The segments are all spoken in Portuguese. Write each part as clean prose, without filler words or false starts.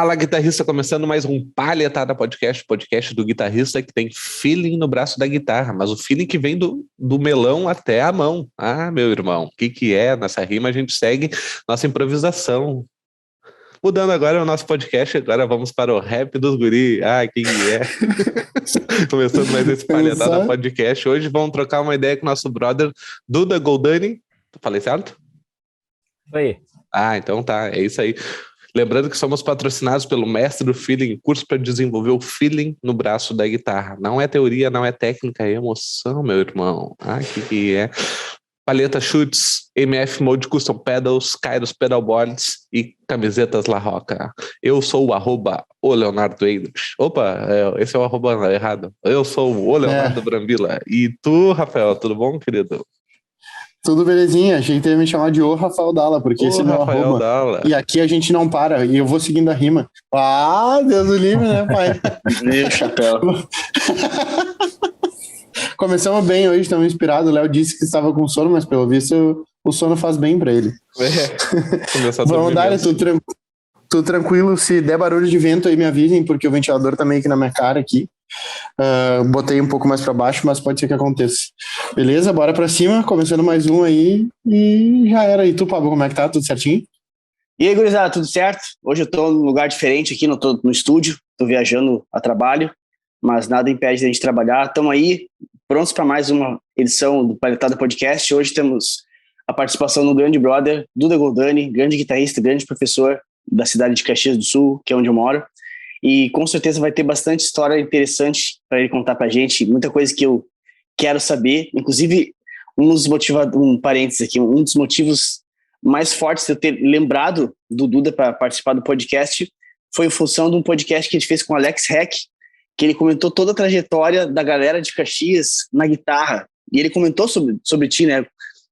Fala, guitarrista, começando mais um Palhetada Podcast, podcast do guitarrista que tem feeling no braço da guitarra, mas o feeling que vem do melão até a mão. Ah, meu irmão, o que é? Nessa rima a gente segue nossa improvisação. Mudando agora o nosso podcast, agora vamos para o rap dos guri. Ah, que é? Começando mais esse Palhetada Podcast. Hoje vamos trocar uma ideia com o nosso brother Duda Goldani. Falei certo? Aí. Ah, então tá, é isso aí. Lembrando que somos patrocinados pelo Mestre do Feeling, curso para desenvolver o feeling no braço da guitarra. Não é teoria, não é técnica, é emoção, meu irmão. Ah, que é? Palheta Chutes, MF Mode Custom Pedals, Kairos Pedalboards e camisetas La Roca. Eu sou o Leonardo Eidrich. Opa, esse é o arroba errado. Eu sou o Leonardo Brambila. E tu, Rafael, tudo bom, querido? Tudo belezinha, achei que tu ia me chamar de O Rafael Dalla, porque esse é meu arroba. Dalla. E aqui a gente não para, e eu vou seguindo a rima. Ah, Deus do livre, né, pai? Meu chapéu. Começamos bem hoje, estamos inspirados. O Léo disse que estava com sono, mas pelo visto o sono faz bem pra ele. Vamos dar, tô tranquilo. Se der barulho de vento aí me avisem, porque o ventilador tá meio que na minha cara aqui. Botei um pouco mais pra baixo, mas pode ser que aconteça. Beleza, bora pra cima, começando mais um aí e já era. E tu, Pablo, como é que tá? Tudo certinho? E aí, gurizada, tudo certo? Hoje eu tô num lugar diferente aqui, não tô no estúdio, tô viajando a trabalho, mas nada impede a gente trabalhar. Estamos aí, prontos para mais uma edição do Palhetada Podcast. Hoje temos a participação do grande brother, Duda Goldani, grande guitarrista, grande professor da cidade de Caxias do Sul, que é onde eu moro. E com certeza vai ter bastante história interessante para ele contar pra gente, muita coisa que eu quero saber. Inclusive, um parênteses aqui, um dos motivos mais fortes de eu ter lembrado do Duda para participar do podcast foi em função de um podcast que a gente fez com o Alex Heck, que ele comentou toda a trajetória da galera de Caxias na guitarra. E ele comentou sobre ti, né?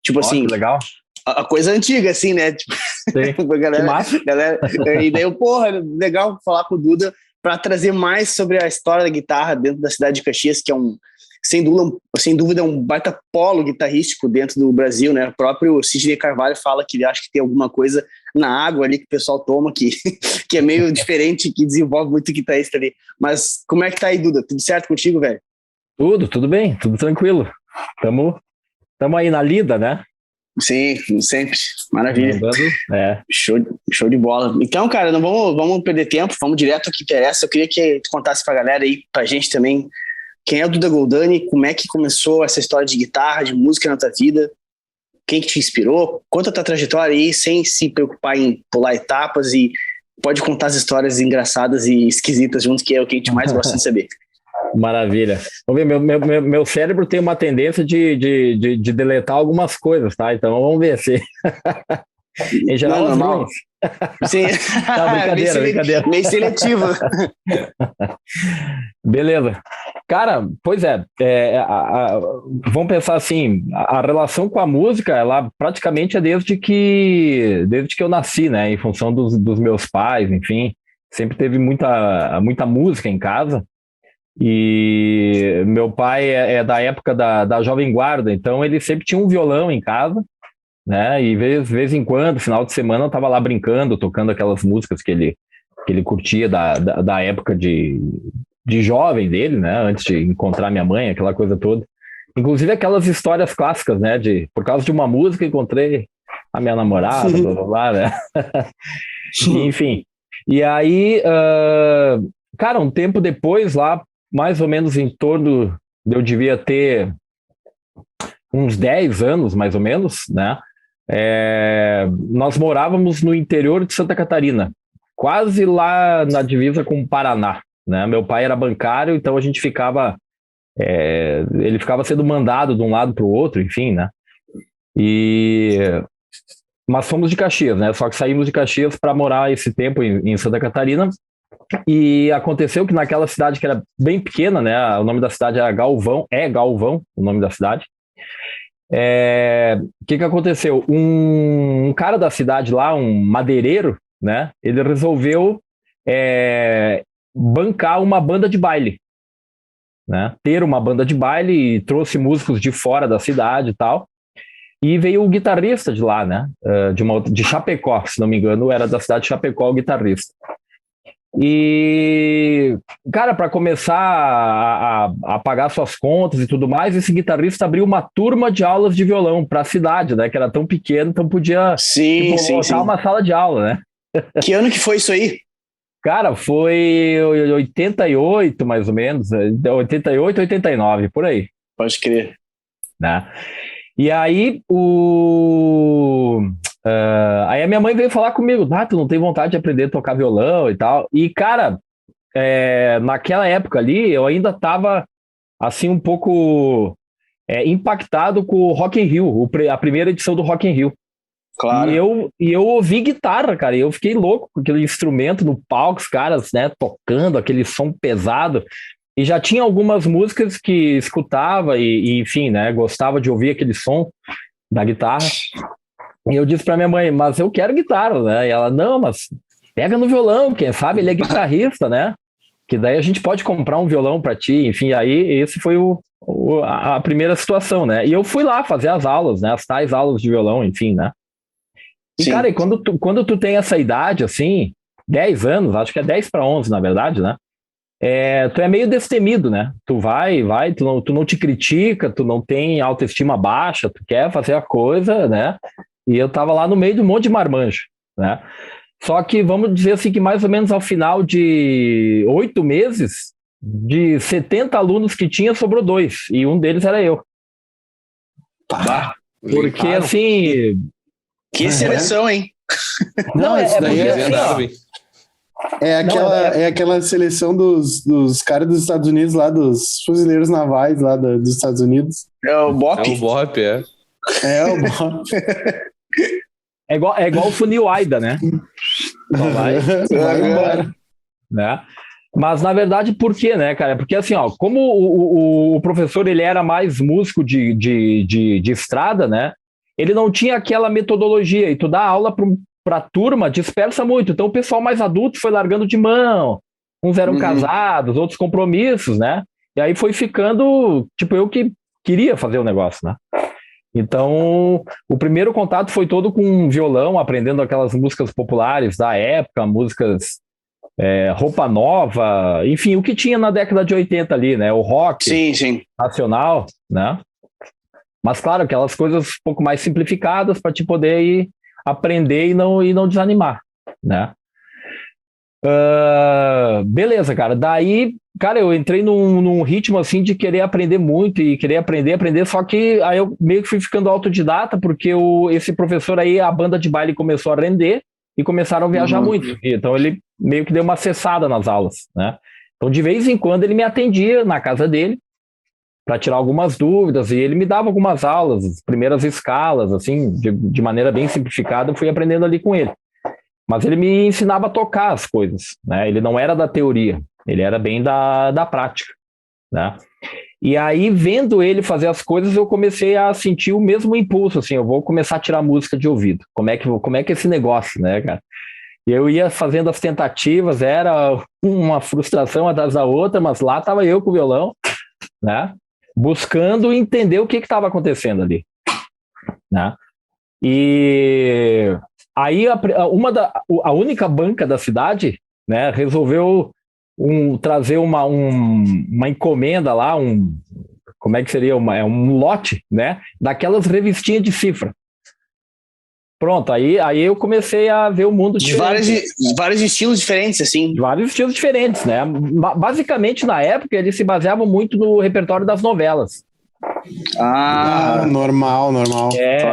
Tipo assim, legal. A coisa antiga, assim, né? Tipo, galera, e daí eu, legal falar com o Duda para trazer mais sobre a história da guitarra dentro da cidade de Caxias, que é sem dúvida, um baita polo guitarrístico dentro do Brasil, né? O próprio Sidney Carvalho fala que ele acha que tem alguma coisa na água ali que o pessoal toma, que é meio diferente, que desenvolve muito guitarrista ali. Mas como é que tá aí, Duda? Tudo certo contigo, velho? Tudo bem, tudo tranquilo. Tamo aí na lida, né? Sim, sempre. Maravilha. Show de bola. Então, cara, não vamos perder tempo, vamos direto ao que interessa. Eu queria que tu contasse pra galera aí, pra gente também, quem é o Duda Goldani, como é que começou essa história de guitarra, de música na tua vida, quem que te inspirou, conta a tua trajetória aí, sem se preocupar em pular etapas, e pode contar as histórias engraçadas e esquisitas juntos, que é o que a gente mais gosta de saber. Maravilha. Vamos ver, meu cérebro tem uma tendência de deletar algumas coisas, tá? Então vamos ver se... Em geral, não, normal. Sim. Tá, brincadeira. Meio seletivo. Beleza. Cara, pois vamos pensar assim, a relação com a música, ela praticamente é desde que eu nasci, né? Em função dos meus pais, enfim. Sempre teve muita música em casa. E meu pai é da época da Jovem Guarda, então ele sempre tinha um violão em casa, né? E de vez em quando, final de semana, eu tava lá brincando, tocando aquelas músicas que ele curtia da época de jovem dele, né? Antes de encontrar minha mãe, aquela coisa toda. Inclusive aquelas histórias clássicas, né? Por causa de uma música, encontrei a minha namorada, blá, blá, blá, né? Enfim. E aí, cara, um tempo depois, lá, mais ou menos em torno, eu devia ter uns 10 anos, mais ou menos, né? Nós morávamos no interior de Santa Catarina, quase lá na divisa com o Paraná, né? Meu pai era bancário, então a gente ficava... ele ficava sendo mandado de um lado para o outro, enfim, né? Mas fomos de Caxias, né? Só que saímos de Caxias para morar esse tempo em Santa Catarina. E aconteceu que naquela cidade que era bem pequena, né? O nome da cidade era Galvão, o nome da cidade. O que aconteceu? Um cara da cidade lá, um madeireiro, né? Ele resolveu bancar uma banda de baile, né? Ter uma banda de baile, e trouxe músicos de fora da cidade e tal. E veio o guitarrista de lá, né? De Chapecó, se não me engano, era da cidade de Chapecó o guitarrista. E, cara, para começar a pagar suas contas e tudo mais, esse guitarrista abriu uma turma de aulas de violão para a cidade, né? Que era tão pequeno, então podia montar uma sala de aula, né? Que ano que foi isso aí? Cara, foi 88, mais ou menos, 88, 89, por aí. Pode crer. Né? E aí, aí a minha mãe veio falar comigo, tu não tem vontade de aprender a tocar violão e tal. E, cara, naquela época ali, eu ainda estava, assim, um pouco impactado com o Rock in Rio, a primeira edição do Rock in Rio. Claro. E eu ouvi guitarra, cara, e eu fiquei louco com aquele instrumento no palco, os caras, né, tocando aquele som pesado. E já tinha algumas músicas que escutava e enfim, né, gostava de ouvir aquele som da guitarra. E eu disse pra minha mãe, mas eu quero guitarra, né? E ela, não, mas pega no violão, quem sabe ele é guitarrista, né? Que daí a gente pode comprar um violão pra ti. Enfim, aí esse foi a primeira situação, né? E eu fui lá fazer as aulas, né? As tais aulas de violão, enfim, né? E, sim, cara, e quando tu tem essa idade, assim, 10 anos, acho que é 10 para 11, na verdade, né? Tu é meio destemido, né? Tu vai, tu não te critica, tu não tem autoestima baixa, tu quer fazer a coisa, né? E eu tava lá no meio de um monte de marmanjo, né? Só que vamos dizer assim que mais ou menos ao final de 8 meses, de 70 alunos que tinha, sobrou 2, e um deles era eu. Porque assim... Que seleção, hein? Não, isso daí é aquela seleção dos caras dos Estados Unidos, lá dos fuzileiros navais lá dos Estados Unidos. É o BOP. É o BOP, é. É o BOP. É igual o funil AIDA, né? Só vai embora. Né? Mas, na verdade, por quê, né, cara? Porque, assim, ó, como o professor ele era mais músico de estrada, né? Ele não tinha aquela metodologia, e tu dá aula para a turma dispersa muito. Então, o pessoal mais adulto foi largando de mão. Uns eram casados, outros compromissos, né? E aí foi ficando, tipo, eu que queria fazer o negócio, né? Então, o primeiro contato foi todo com violão, aprendendo aquelas músicas populares da época, músicas Roupa Nova, enfim, o que tinha na década de 80 ali, né? O rock nacional, né? Mas, claro, aquelas coisas um pouco mais simplificadas para te poder ir aprender e não desanimar, né? Beleza, cara. Daí, cara, eu entrei num ritmo, assim, de querer aprender muito e querer aprender, só que aí eu meio que fui ficando autodidata, porque esse professor aí, a banda de baile começou a render e começaram a viajar muito. Então, ele meio que deu uma cessada nas aulas, né? Então, de vez em quando, ele me atendia na casa dele, para tirar algumas dúvidas, e ele me dava algumas aulas, as primeiras escalas, assim, de maneira bem simplificada, eu fui aprendendo ali com ele. Mas ele me ensinava a tocar as coisas, né? Ele não era da teoria, ele era bem da prática, né? E aí, vendo ele fazer as coisas, eu comecei a sentir o mesmo impulso, assim, eu vou começar a tirar música de ouvido. Como é que é esse negócio, né, cara? E eu ia fazendo as tentativas, era uma frustração atrás da outra, mas lá estava eu com o violão, né? Buscando entender o que estava acontecendo ali, né? E aí a única banca da cidade, né, resolveu trazer uma encomenda lá, como é que seria, um lote, né, daquelas revistinhas de cifra. Pronto, aí eu comecei a ver o mundo de vários estilos diferentes, assim. De vários estilos diferentes, né? Basicamente, na época, eles se baseavam muito no repertório das novelas. Normal. Então...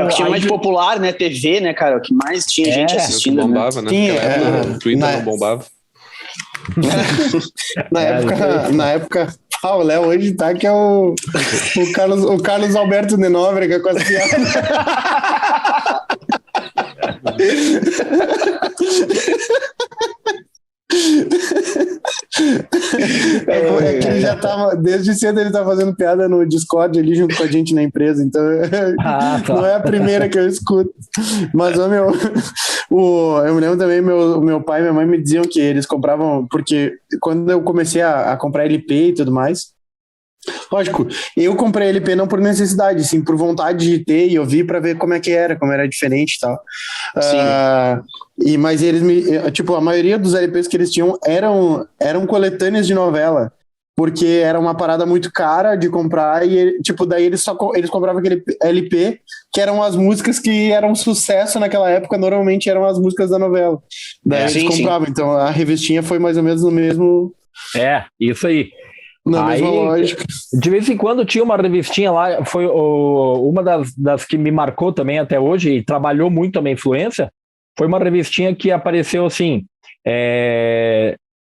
o que tinha mais popular, né? TV, né, cara? O que mais tinha gente assistindo. O que bombava, né? O Twitter não bombava. Na época... o Léo hoje tá que é o Carlos Alberto de Nóbrega com as piadas. É que ele já tava, desde cedo ele tá fazendo piada no Discord ali junto com a gente na empresa, então não é a primeira que eu escuto. Mas eu me lembro também, meu pai e minha mãe me diziam que eles compravam, porque quando eu comecei a comprar LP e tudo mais, Lógico, eu comprei LP não por necessidade, sim por vontade de ter e ouvir pra ver como era diferente e tal. Mas eles tipo, a maioria dos LPs que eles tinham eram coletâneas de novela, porque era uma parada muito cara de comprar e, tipo, daí eles compravam aquele LP que eram as músicas que eram sucesso naquela época, normalmente eram as músicas da novela. Daí eles compravam, então a revistinha foi mais ou menos no mesmo... Isso aí. Na mesma lógica. De vez em quando tinha uma revistinha lá, foi uma das que me marcou também até hoje e trabalhou muito a minha influência, foi uma revistinha que apareceu assim,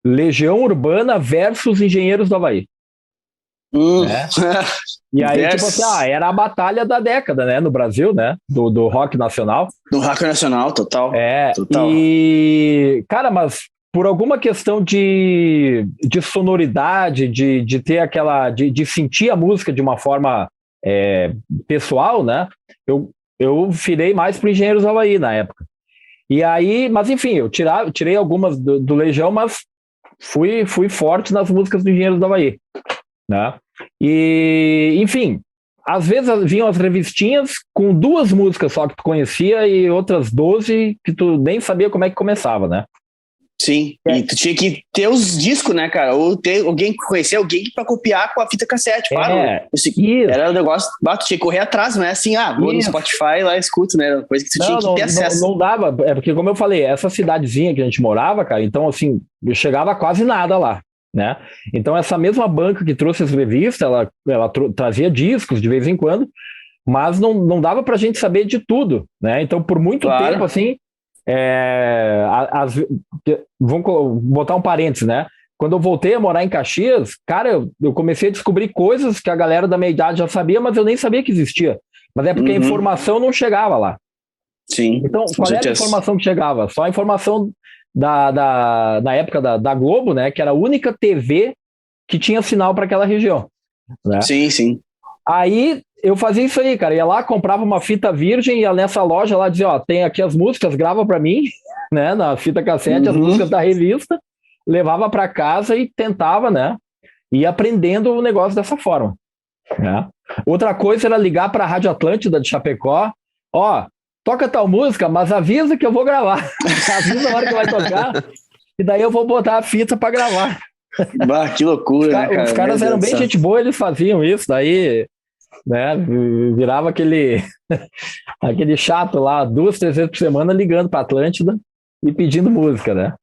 Legião Urbana versus Engenheiros do Havaí. Né? E aí, tipo assim, era a batalha da década, né, no Brasil, né, do rock nacional. Do rock nacional, total. Total. E, cara, mas por alguma questão de sonoridade, de ter aquela, de sentir a música de uma forma pessoal, né, eu virei mais pro Engenheiros do Havaí na época. E aí, mas enfim, eu tirei algumas do Legião, mas fui forte nas músicas do Engenheiros do Havaí, né? E, enfim, às vezes vinham as revistinhas com 2 músicas só que tu conhecia e outras 12 que tu nem sabia como é que começava, né? Sim, e tu tinha que ter os discos, né, cara? Ou ter alguém que conhecia alguém pra copiar com a fita cassete, claro. Era um negócio, tu tinha que correr atrás, não é assim, vou no Spotify lá escuto, né? Era uma coisa que tu tinha que ter acesso. Não dava, porque como eu falei, essa cidadezinha que a gente morava, cara, então assim, eu chegava a quase nada lá, né? Então essa mesma banca que trouxe as revistas, ela trazia discos de vez em quando, mas não dava pra gente saber de tudo, né? Então por muito tempo, assim, vamos botar um parênteses, né? Quando eu voltei a morar em Caxias, cara, eu comecei a descobrir coisas que a galera da minha idade já sabia, mas eu nem sabia que existia. Mas é porque a informação não chegava lá. Sim. Então, qual era a informação que chegava? Só a informação na época da Globo, né? Que era a única TV que tinha sinal para aquela região. Né? Sim, sim. Aí eu fazia isso aí, cara. Ia lá, comprava uma fita virgem, ia nessa loja lá, dizia, tem aqui as músicas, grava pra mim, né? Na fita cassete, as músicas da revista, levava pra casa e tentava, né? Ir aprendendo o negócio dessa forma. Né? Outra coisa era ligar pra Rádio Atlântida de Chapecó, toca tal música, mas avisa que eu vou gravar. Avisa a hora que vai tocar, e daí eu vou botar a fita pra gravar. Que loucura, né, cara? Os caras eram bem gente boa, eles faziam isso, daí... né, virava aquele chato lá 2, 3 vezes por semana ligando para Atlântida e pedindo música, né?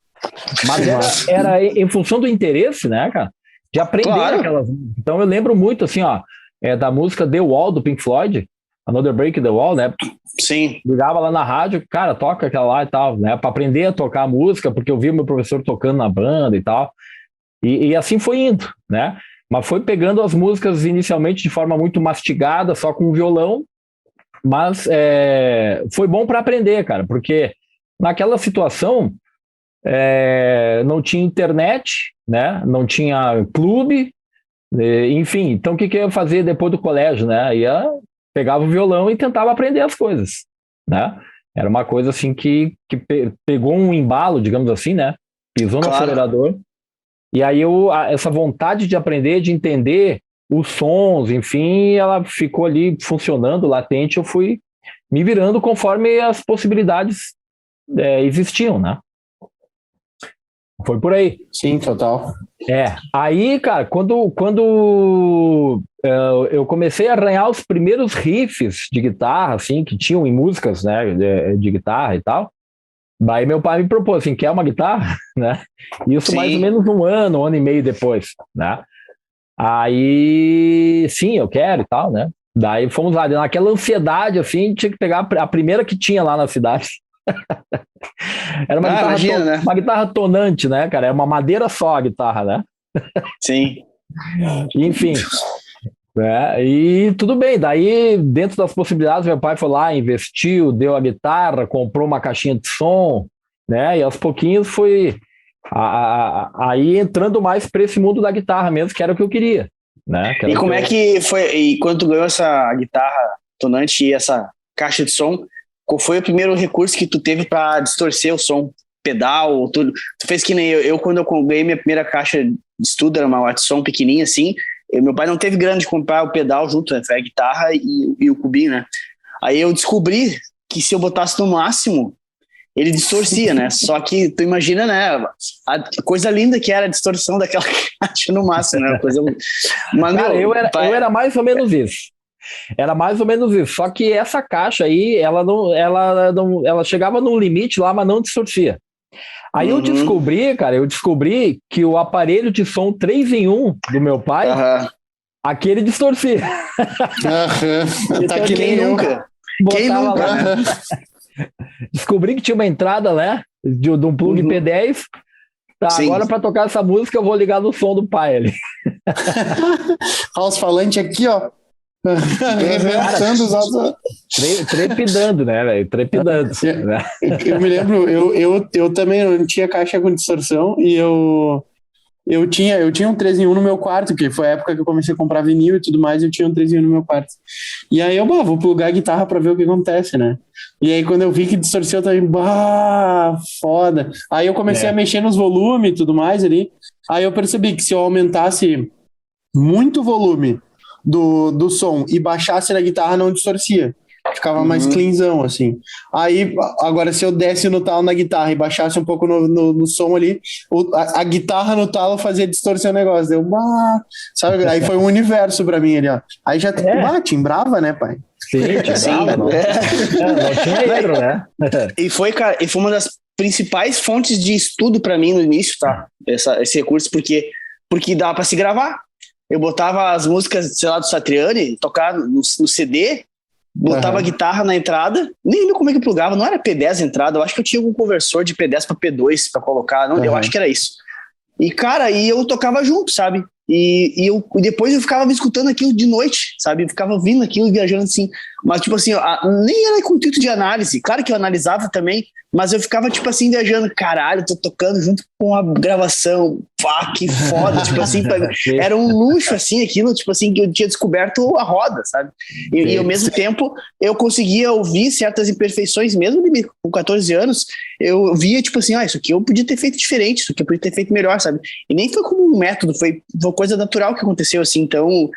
Mas era em função do interesse, né, cara? De aprender aquelas. Então eu lembro muito, assim, da música The Wall do Pink Floyd, Another Break in the Wall, né? Sim. Ligava lá na rádio, cara, toca aquela lá e tal, né? Para aprender a tocar a música, porque eu vi meu professor tocando na banda e tal. E assim foi indo, né? Mas foi pegando as músicas inicialmente de forma muito mastigada, só com o violão, mas foi bom para aprender, cara, porque naquela situação não tinha internet, né? Não tinha clube, enfim, então o que eu ia fazer depois do colégio, né? Pegava o violão e tentava aprender as coisas, né? Era uma coisa assim que pegou um embalo, digamos assim, né? Pisou no acelerador. E aí essa vontade de aprender, de entender os sons, enfim, ela ficou ali funcionando, latente, eu fui me virando conforme as possibilidades existiam, né? Foi por aí. Sim, total. Aí, cara, quando eu comecei a arranhar os primeiros riffs de guitarra, assim, que tinham em músicas, né, de guitarra e tal, daí meu pai me propôs, assim, quer uma guitarra? Né? Isso mais ou menos um ano e meio depois, né? Aí, sim, eu quero e tal, né? Daí fomos lá, naquela ansiedade, assim, tinha que pegar a primeira que tinha lá na cidade. Era uma guitarra tonante, né, cara? Era uma madeira só a guitarra, né? Sim. Enfim. E tudo bem, daí dentro das possibilidades meu pai foi lá, investiu, deu a guitarra, comprou uma caixinha de som, né, e aos pouquinhos foi aí entrando mais para esse mundo da guitarra mesmo, que era o que eu queria, né. E como é que foi, e quando tu ganhou essa guitarra tonante e essa caixa de som, qual foi o primeiro recurso que tu teve para distorcer o som? Pedal, tu fez que nem eu quando eu ganhei minha primeira caixa de estudo, era uma Watson pequenininha assim, Meu pai não teve grana de comprar o pedal junto, né? Foi a guitarra e o cubinho, né? Aí eu descobri que se eu botasse no máximo, ele distorcia, né? Só que tu imagina, né? A coisa linda que era a distorção daquela caixa no máximo, né? Coisa... Mas, cara, eu era mais ou menos isso. Era mais ou menos isso. Só que essa caixa aí, ela chegava num limite lá, mas não distorcia. Aí eu descobri que o aparelho de som 3-em-1 do meu pai, aquele distorcia. Tá que nem nunca. Quem nunca? Lá, né? Descobri que tinha uma entrada, né? De um plug P10. Tá, agora para tocar essa música eu vou ligar no som do pai ali. Olha os falantes aqui, ó. Arrebentando os altos. Trepidando, né, velho? Trepidando. Né? Eu me lembro, eu também não tinha caixa com distorção e eu tinha um 3-em-1 no meu quarto, que foi a época que eu comecei a comprar vinil e tudo mais, eu tinha um 3-em-1 no meu quarto. E aí eu, vou plugar a guitarra pra ver o que acontece, né? E aí quando eu vi que distorceu, eu também, foda. Aí eu comecei a mexer nos volumes e tudo mais ali, aí eu percebi que se eu aumentasse muito o volume do som e baixasse na guitarra, não distorcia. Ficava mais cleanzão, assim. Aí, agora, se eu desse no talo na guitarra e baixasse um pouco no som ali, a guitarra no talo fazia distorcer o negócio. Deu, sabe? Aí foi um universo pra mim ali, ó. Aí já timbrava, né, pai? Sim, timbrava. Não tinha erro, né? E foi uma das principais fontes de estudo pra mim no início, tá? Esse recurso, porque dava pra se gravar. Eu botava as músicas, sei lá, do Satriani, tocar no CD, botava a guitarra na entrada, nem lembro como é que plugava, não era P10 a entrada, eu acho que eu tinha algum conversor de P10 para P2 para colocar, não, eu acho que era isso. E, cara, eu tocava junto, sabe? E depois eu ficava me escutando aquilo de noite, sabe? Eu ficava ouvindo aquilo e viajando assim. Mas, tipo assim, nem era com o intuito de análise. Claro que eu analisava também, mas eu ficava, tipo assim, viajando. Caralho, tô tocando junto com a gravação. Pá, que foda. Tipo assim, era um luxo, assim, aquilo, tipo assim, que eu tinha descoberto a roda, sabe? E ao mesmo tempo, eu conseguia ouvir certas imperfeições, mesmo com 14 anos, eu via, tipo assim, isso aqui eu podia ter feito diferente, isso aqui eu podia ter feito melhor, sabe? E nem foi como um método, foi uma coisa natural que aconteceu, assim. Então,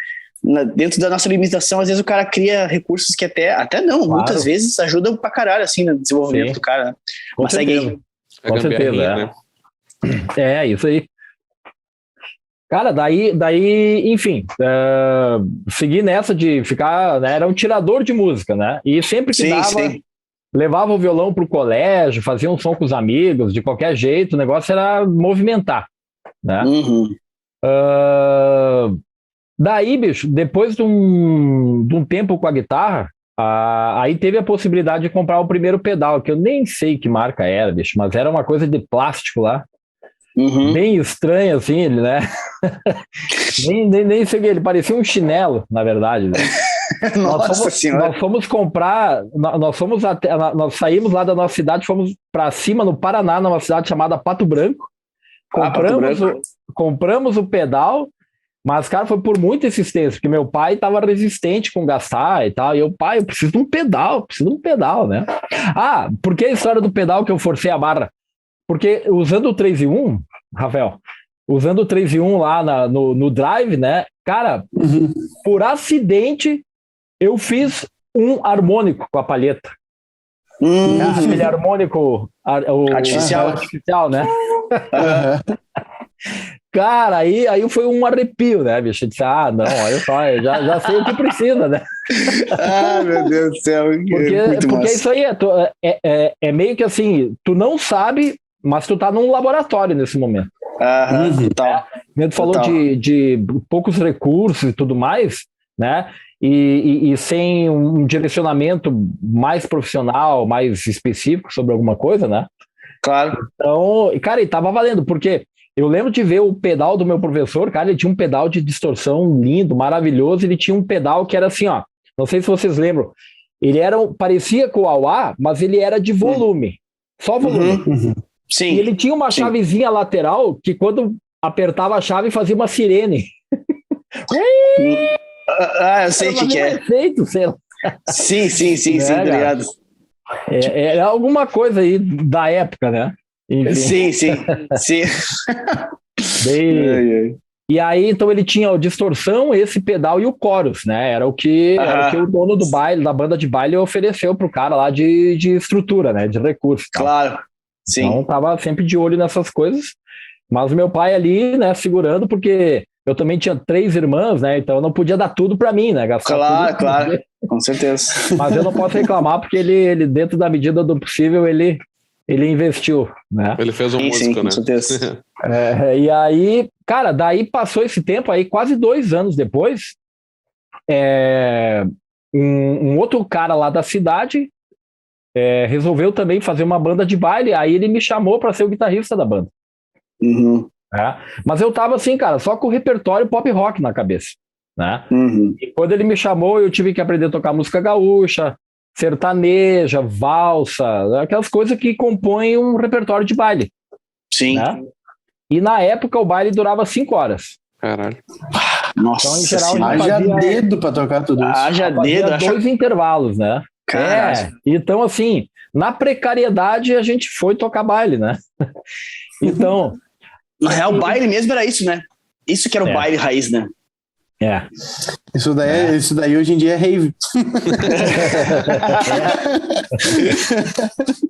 dentro da nossa limitação, às vezes o cara cria recursos que até não, muitas vezes ajudam pra caralho, assim, no desenvolvimento do cara, né? Mas segue aí. Com certeza, né? Isso aí. Cara, daí enfim, segui nessa de ficar, né, era um tirador de música, né? E sempre que dava, levava o violão pro colégio, fazia um som com os amigos, de qualquer jeito, o negócio era movimentar, né? Daí, bicho, depois de um tempo com a guitarra, aí teve a possibilidade de comprar o primeiro pedal, que eu nem sei que marca era, bicho, mas era uma coisa de plástico lá. Bem estranho, assim, ele, né? nem sei o que, ele parecia um chinelo, na verdade. Né? Nós fomos comprar, nós saímos lá da nossa cidade, fomos para cima, no Paraná, numa cidade chamada Pato Branco. Compramos o pedal, mas, cara, foi por muita insistência, porque meu pai estava resistente com gastar e tal, e eu preciso de um pedal, né? Por que a história do pedal que eu forcei a barra? Porque usando o 3-em-1, Rafael, usando o 3-em-1 lá no drive, né, cara, por acidente, eu fiz um harmônico com a palheta. Aquele harmônico artificial, né? Cara, aí foi um arrepio, né, bicho? Eu disse, não, olha só, eu já sei o que precisa, né? Meu Deus do céu. Porque isso aí é meio que assim, tu não sabe, mas tu tá num laboratório nesse momento. Total. Tu falou de poucos recursos e tudo mais, né? E sem um direcionamento mais profissional, mais específico sobre alguma coisa, né? Claro. Então, cara, e tava valendo, porque eu lembro de ver o pedal do meu professor, cara, ele tinha um pedal de distorção lindo, maravilhoso, ele tinha um pedal que era assim, ó, não sei se vocês lembram, ele parecia com o wah-wah, mas ele era de volume, só volume. Sim. E ele tinha uma chavezinha lateral que quando apertava a chave fazia uma sirene. Eu sei o que é. Efeito, sei lá. Sim, obrigado. É alguma coisa aí da época, né? Enfim. Sim. E aí, então, ele tinha a distorção, esse pedal e o chorus, né? Era o que o dono do baile, da banda de baile, ofereceu pro cara lá de estrutura, né? De recursos. Claro, sim. Então, tava sempre de olho nessas coisas. Mas o meu pai ali, né, segurando, porque eu também tinha 3 irmãs, né? Então eu não podia dar tudo para mim, né? Gastar claro, com certeza. Mas eu não posso reclamar, porque ele dentro da medida do possível, ele investiu, né? Ele fez músico, né? Com certeza. E aí, cara, daí passou esse tempo aí, quase 2 anos depois, um outro cara lá da cidade resolveu também fazer uma banda de baile, aí ele me chamou para ser o guitarrista da banda. Uhum. Mas eu tava assim, cara, só com o repertório pop rock na cabeça, né? Uhum. E quando ele me chamou, eu tive que aprender a tocar música gaúcha, sertaneja, valsa, aquelas coisas que compõem um repertório de baile. Sim. Né? E na época o baile durava 5 horas. Caralho. Nossa, então, em geral, haja dedo pra tocar tudo isso. Haja dedo. 2 intervalos, né? Então, assim, na precariedade a gente foi tocar baile, né? Então... Na real, o baile mesmo era isso, né? Isso que era o baile raiz, né? Isso daí hoje em dia é rave.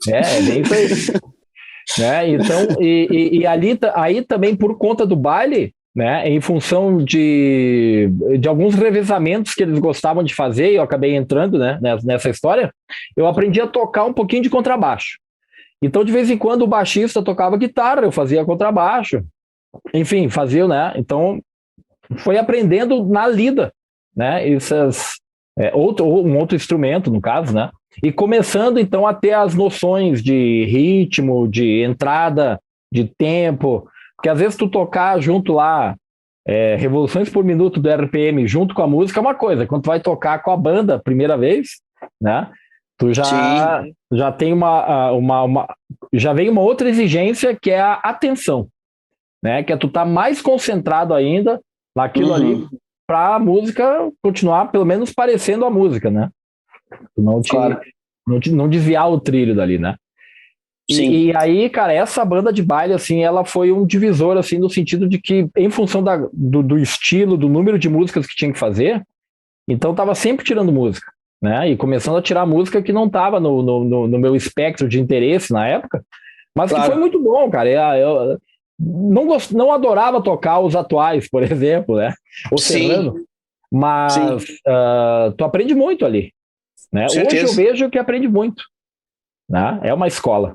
Bem isso aí. Então, e ali, aí também por conta do baile, né, em função de alguns revezamentos que eles gostavam de fazer, e eu acabei entrando, né, nessa história, eu aprendi a tocar um pouquinho de contrabaixo. Então, de vez em quando, o baixista tocava guitarra, eu fazia contrabaixo, enfim, fazia, né? Então, foi aprendendo na lida, né? Um outro instrumento, no caso, né? E começando, então, a ter as noções de ritmo, de entrada, de tempo, porque às vezes tu tocar junto lá, revoluções por minuto do RPM junto com a música é uma coisa, quando tu vai tocar com a banda primeira vez, né? Tu já tem já vem uma outra exigência que é a atenção, né? Que é tu tá mais concentrado ainda naquilo ali para a música continuar pelo menos parecendo a música, né? Tu não desviar o trilho dali, né? E aí, cara, essa banda de baile, assim, ela foi um divisor, assim, no sentido de que, em função do estilo, do número de músicas que tinha que fazer, então tava sempre tirando música, né? E começando a tirar música que não estava no meu espectro de interesse na época, mas que foi muito bom, cara. Eu não adorava tocar os atuais, por exemplo, né? O Serrano, mas tu aprende muito ali, né? Hoje eu vejo que aprende muito, né? É uma escola.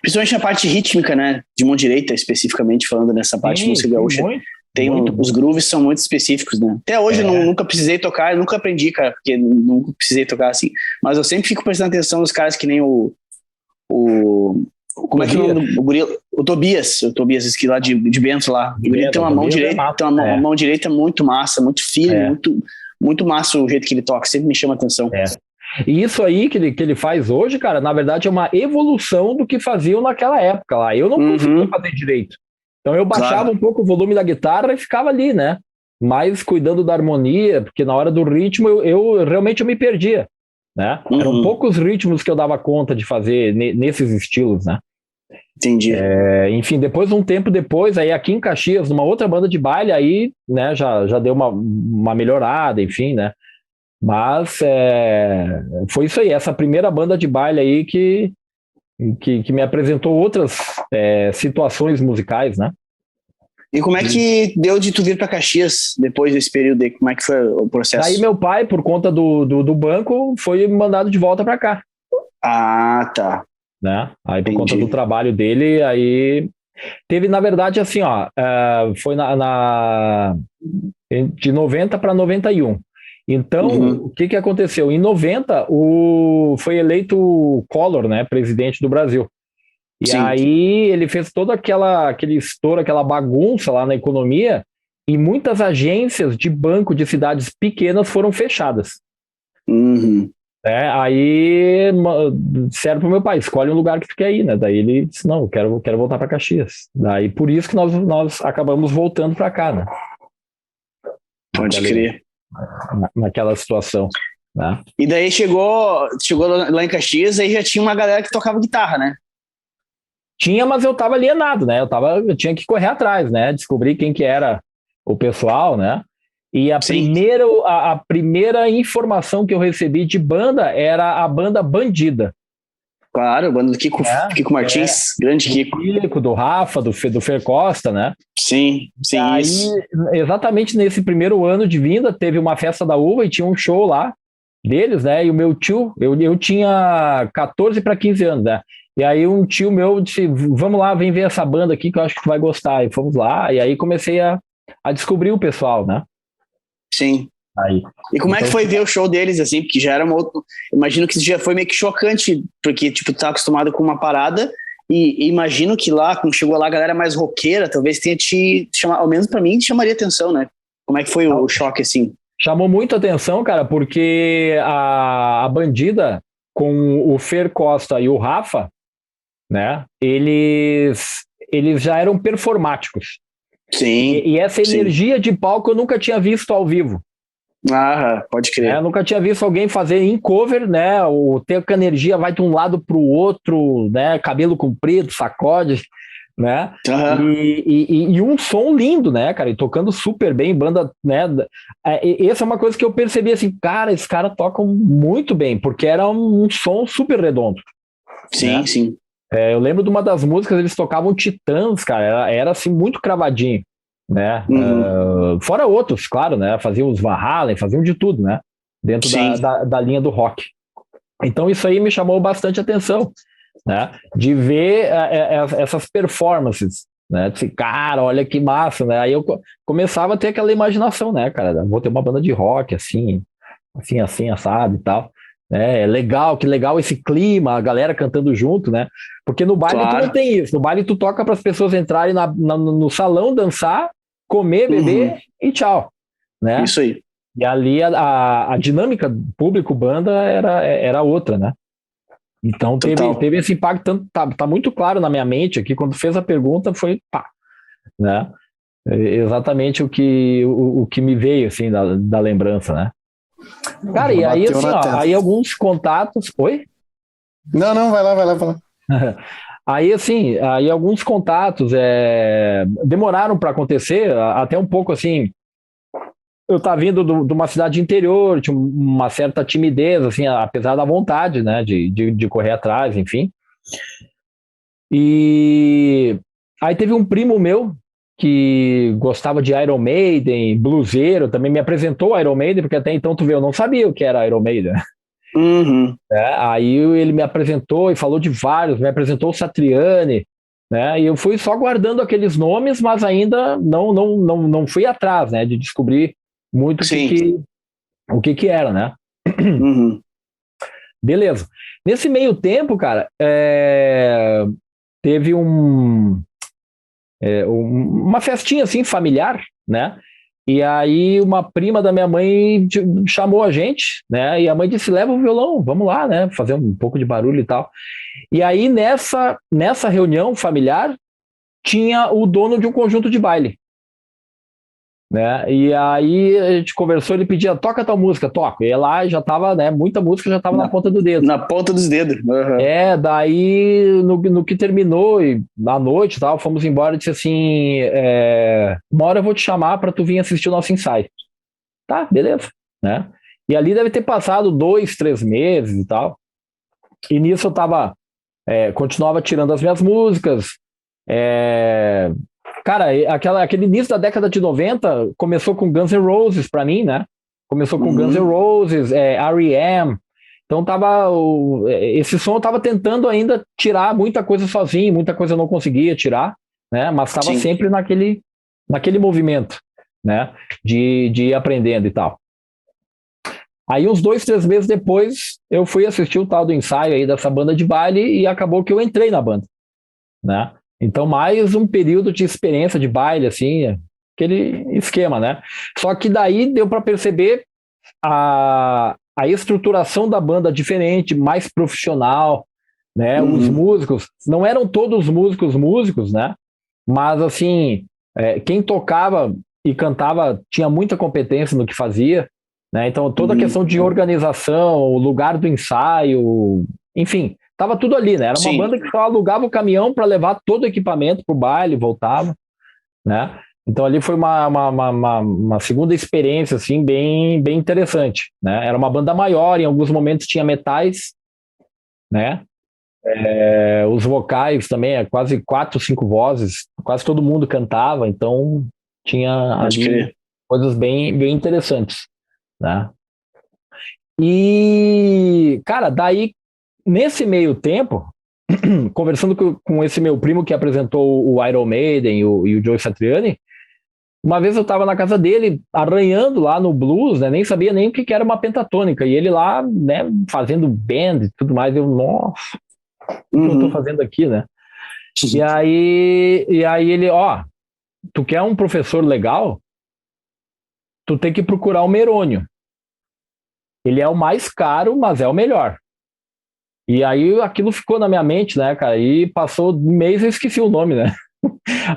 Principalmente na parte rítmica, né? De mão direita, especificamente falando nessa parte de música gaúcha. Os grooves são muito específicos, né? Até hoje eu nunca precisei tocar, eu nunca aprendi, cara, porque nunca precisei tocar assim. Mas eu sempre fico prestando atenção nos caras que nem como é que é o nome do gorila? O Tobias, esse lá de Bento lá. O gorila tem uma mão direita, uma mão direita muito massa, muito firme, muito massa o jeito que ele toca, sempre me chama a atenção. E isso aí que ele faz hoje, cara, na verdade é uma evolução do que faziam naquela época lá. Eu não conseguia fazer direito. Então eu baixava um pouco o volume da guitarra e ficava ali, né? Mas cuidando da harmonia, porque na hora do ritmo eu realmente me perdia, né? Eram poucos ritmos que eu dava conta de fazer nesses estilos, né? Entendi. Enfim, depois, um tempo depois, aí aqui em Caxias, numa outra banda de baile, aí, né, já deu uma melhorada, enfim, né? Mas foi isso aí, essa primeira banda de baile aí que me apresentou outras situações musicais, né? E como é que deu de tu vir para Caxias depois desse período aí? Como é que foi o processo? Aí meu pai, por conta do banco, foi mandado de volta para cá. Ah, tá. Né? Aí por conta do trabalho dele, aí teve, na verdade, assim, ó, foi de 90 para 91. Então, o que aconteceu? Em 90, foi eleito o Collor, né, presidente do Brasil. E aí ele fez todo aquele estouro, aquela bagunça lá na economia, e muitas agências de banco de cidades pequenas foram fechadas. Aí disseram pro meu pai, escolhe um lugar que tu quer ir, né? Daí ele disse, não, eu quero voltar para Caxias. Daí por isso que nós acabamos voltando para cá, né? Pode crer. Naquela situação, né? E daí chegou lá em Caxias, aí já tinha uma galera que tocava guitarra, né? Tinha, mas eu tava alienado, né? Eu tinha que correr atrás, né? Descobrir quem que era o pessoal, né? E a primeira informação que eu recebi de banda era a banda Bandida. Claro, a banda do Kiko Martins, grande Kiko. Do Rafa, do Fer Costa, né? Sim, aí, isso. Exatamente nesse primeiro ano de vinda, teve uma festa da uva e tinha um show lá deles, né? E o meu tio, eu tinha 14 para 15 anos, né? E aí um tio meu disse, vamos lá, vem ver essa banda aqui que eu acho que tu vai gostar. E fomos lá, e aí comecei a descobrir o pessoal, né? Sim. Aí. E como é que foi ver o show deles, assim? Porque já era uma outra... Imagino que isso já foi meio que chocante, porque, tipo, tu tá acostumado com uma parada e imagino que lá, quando chegou lá, a galera mais roqueira, talvez tenha te chamado, ao menos pra mim, te chamaria atenção, né? Como é que foi o choque, assim? Chamou muito atenção, cara, porque a Bandida, com o Fer Costa e o Rafa, né, eles já eram performáticos. Sim. E essa energia de palco eu nunca tinha visto ao vivo. Ah, pode crer. Eu nunca tinha visto alguém fazer em cover, né? O ter com a energia vai de um lado para o outro, né? Cabelo comprido, sacode, né? Uhum. E um som lindo, né, cara? E tocando super bem, banda, né? Essa é uma coisa que eu percebi assim, cara, esses caras tocam muito bem, porque era um som super redondo. Sim, né? sim. Eu lembro de uma das músicas, eles tocavam Titãs, cara, era assim, muito cravadinho, né? Fora outros, claro, né? Faziam os Van Halen, faziam de tudo, né? Dentro da linha do rock. Então isso aí me chamou bastante atenção, né? De ver essas performances, né? De, cara, olha que massa, né? Aí eu começava a ter aquela imaginação, né, cara? Vou ter uma banda de rock, assim, assado e tal. É legal, que legal esse clima, a galera cantando junto, né? Porque no baile tu não tem isso. No baile tu toca para as pessoas entrarem no salão, dançar, comer, beber e tchau, né? Isso aí. E ali a dinâmica público-banda era outra, né? Então teve esse impacto, tá muito claro na minha mente aqui, quando fez a pergunta foi pá, né? Exatamente o que me veio, assim, da lembrança, né? Cara, e aí, assim, aí alguns contatos... Oi? Não, vai lá. Aí, assim, alguns contatos demoraram para acontecer, até um pouco, assim... Eu estava vindo de uma cidade interior, tinha uma certa timidez, assim, apesar da vontade, né, de correr atrás, enfim. E aí teve um primo meu que gostava de Iron Maiden, bluseiro, também me apresentou Iron Maiden, porque até então, tu vê, eu não sabia o que era Iron Maiden. Aí ele me apresentou e falou de vários, me apresentou o Satriani, né? E eu fui só guardando aqueles nomes, mas ainda não fui atrás, né, de descobrir muito o que era, né? Beleza. Nesse meio tempo, cara, teve uma festinha assim familiar, né? E aí uma prima da minha mãe chamou a gente, né? E a mãe disse, leva o violão, vamos lá, né? Fazer um pouco de barulho e tal. E aí nessa reunião familiar tinha o dono de um conjunto de baile, né? E aí a gente conversou, ele pedia, toca tal música, toca. E lá já tava, né? Muita música já tava na ponta do dedo. Na ponta dos dedos. Daí no que terminou, e na noite e tal, fomos embora e disse assim, uma hora eu vou te chamar para tu vir assistir o nosso ensaio. Tá, beleza, né? E ali deve ter passado 2, 3 meses e tal. E nisso eu tava, continuava tirando as minhas músicas, cara, aquele início da década de 90 começou com Guns N' Roses pra mim, né? Começou com Guns N' Roses, R.E.M. Então esse som eu tava tentando ainda tirar muita coisa sozinho, muita coisa eu não conseguia tirar, né? Mas tava sempre naquele movimento, né? De ir aprendendo e tal. Aí uns 2, 3 meses depois eu fui assistir o tal do ensaio aí dessa banda de baile e acabou que eu entrei na banda, né? Então, mais um período de experiência de baile, assim, aquele esquema, né? Só que daí deu para perceber a estruturação da banda diferente, mais profissional, né? Os músicos, não eram todos músicos, né? Mas, assim, quem tocava e cantava tinha muita competência no que fazia, né? Então, toda a questão de organização, o lugar do ensaio, enfim... Tava tudo ali, né? Era uma banda que só alugava o caminhão para levar todo o equipamento pro baile, voltava, né? Então ali foi uma segunda experiência, assim, bem, bem interessante, né? Era uma banda maior, em alguns momentos tinha metais, né? Os vocais também, quase 4, 5 vozes, quase todo mundo cantava, então tinha ali coisas bem, bem interessantes, né? E, cara, daí, nesse meio tempo, conversando com esse meu primo que apresentou o Iron Maiden e o Joe Satriani, uma vez eu estava na casa dele, arranhando lá no blues, né? Nem sabia nem o que era uma pentatônica, e ele lá, né, fazendo band e tudo mais, eu, nossa, o que eu tô fazendo aqui, né? E aí ele, tu quer um professor legal? Tu tem que procurar o Merônio. Ele é o mais caro, mas é o melhor. E aí aquilo ficou na minha mente, né, cara? E passou um mês e eu esqueci o nome, né?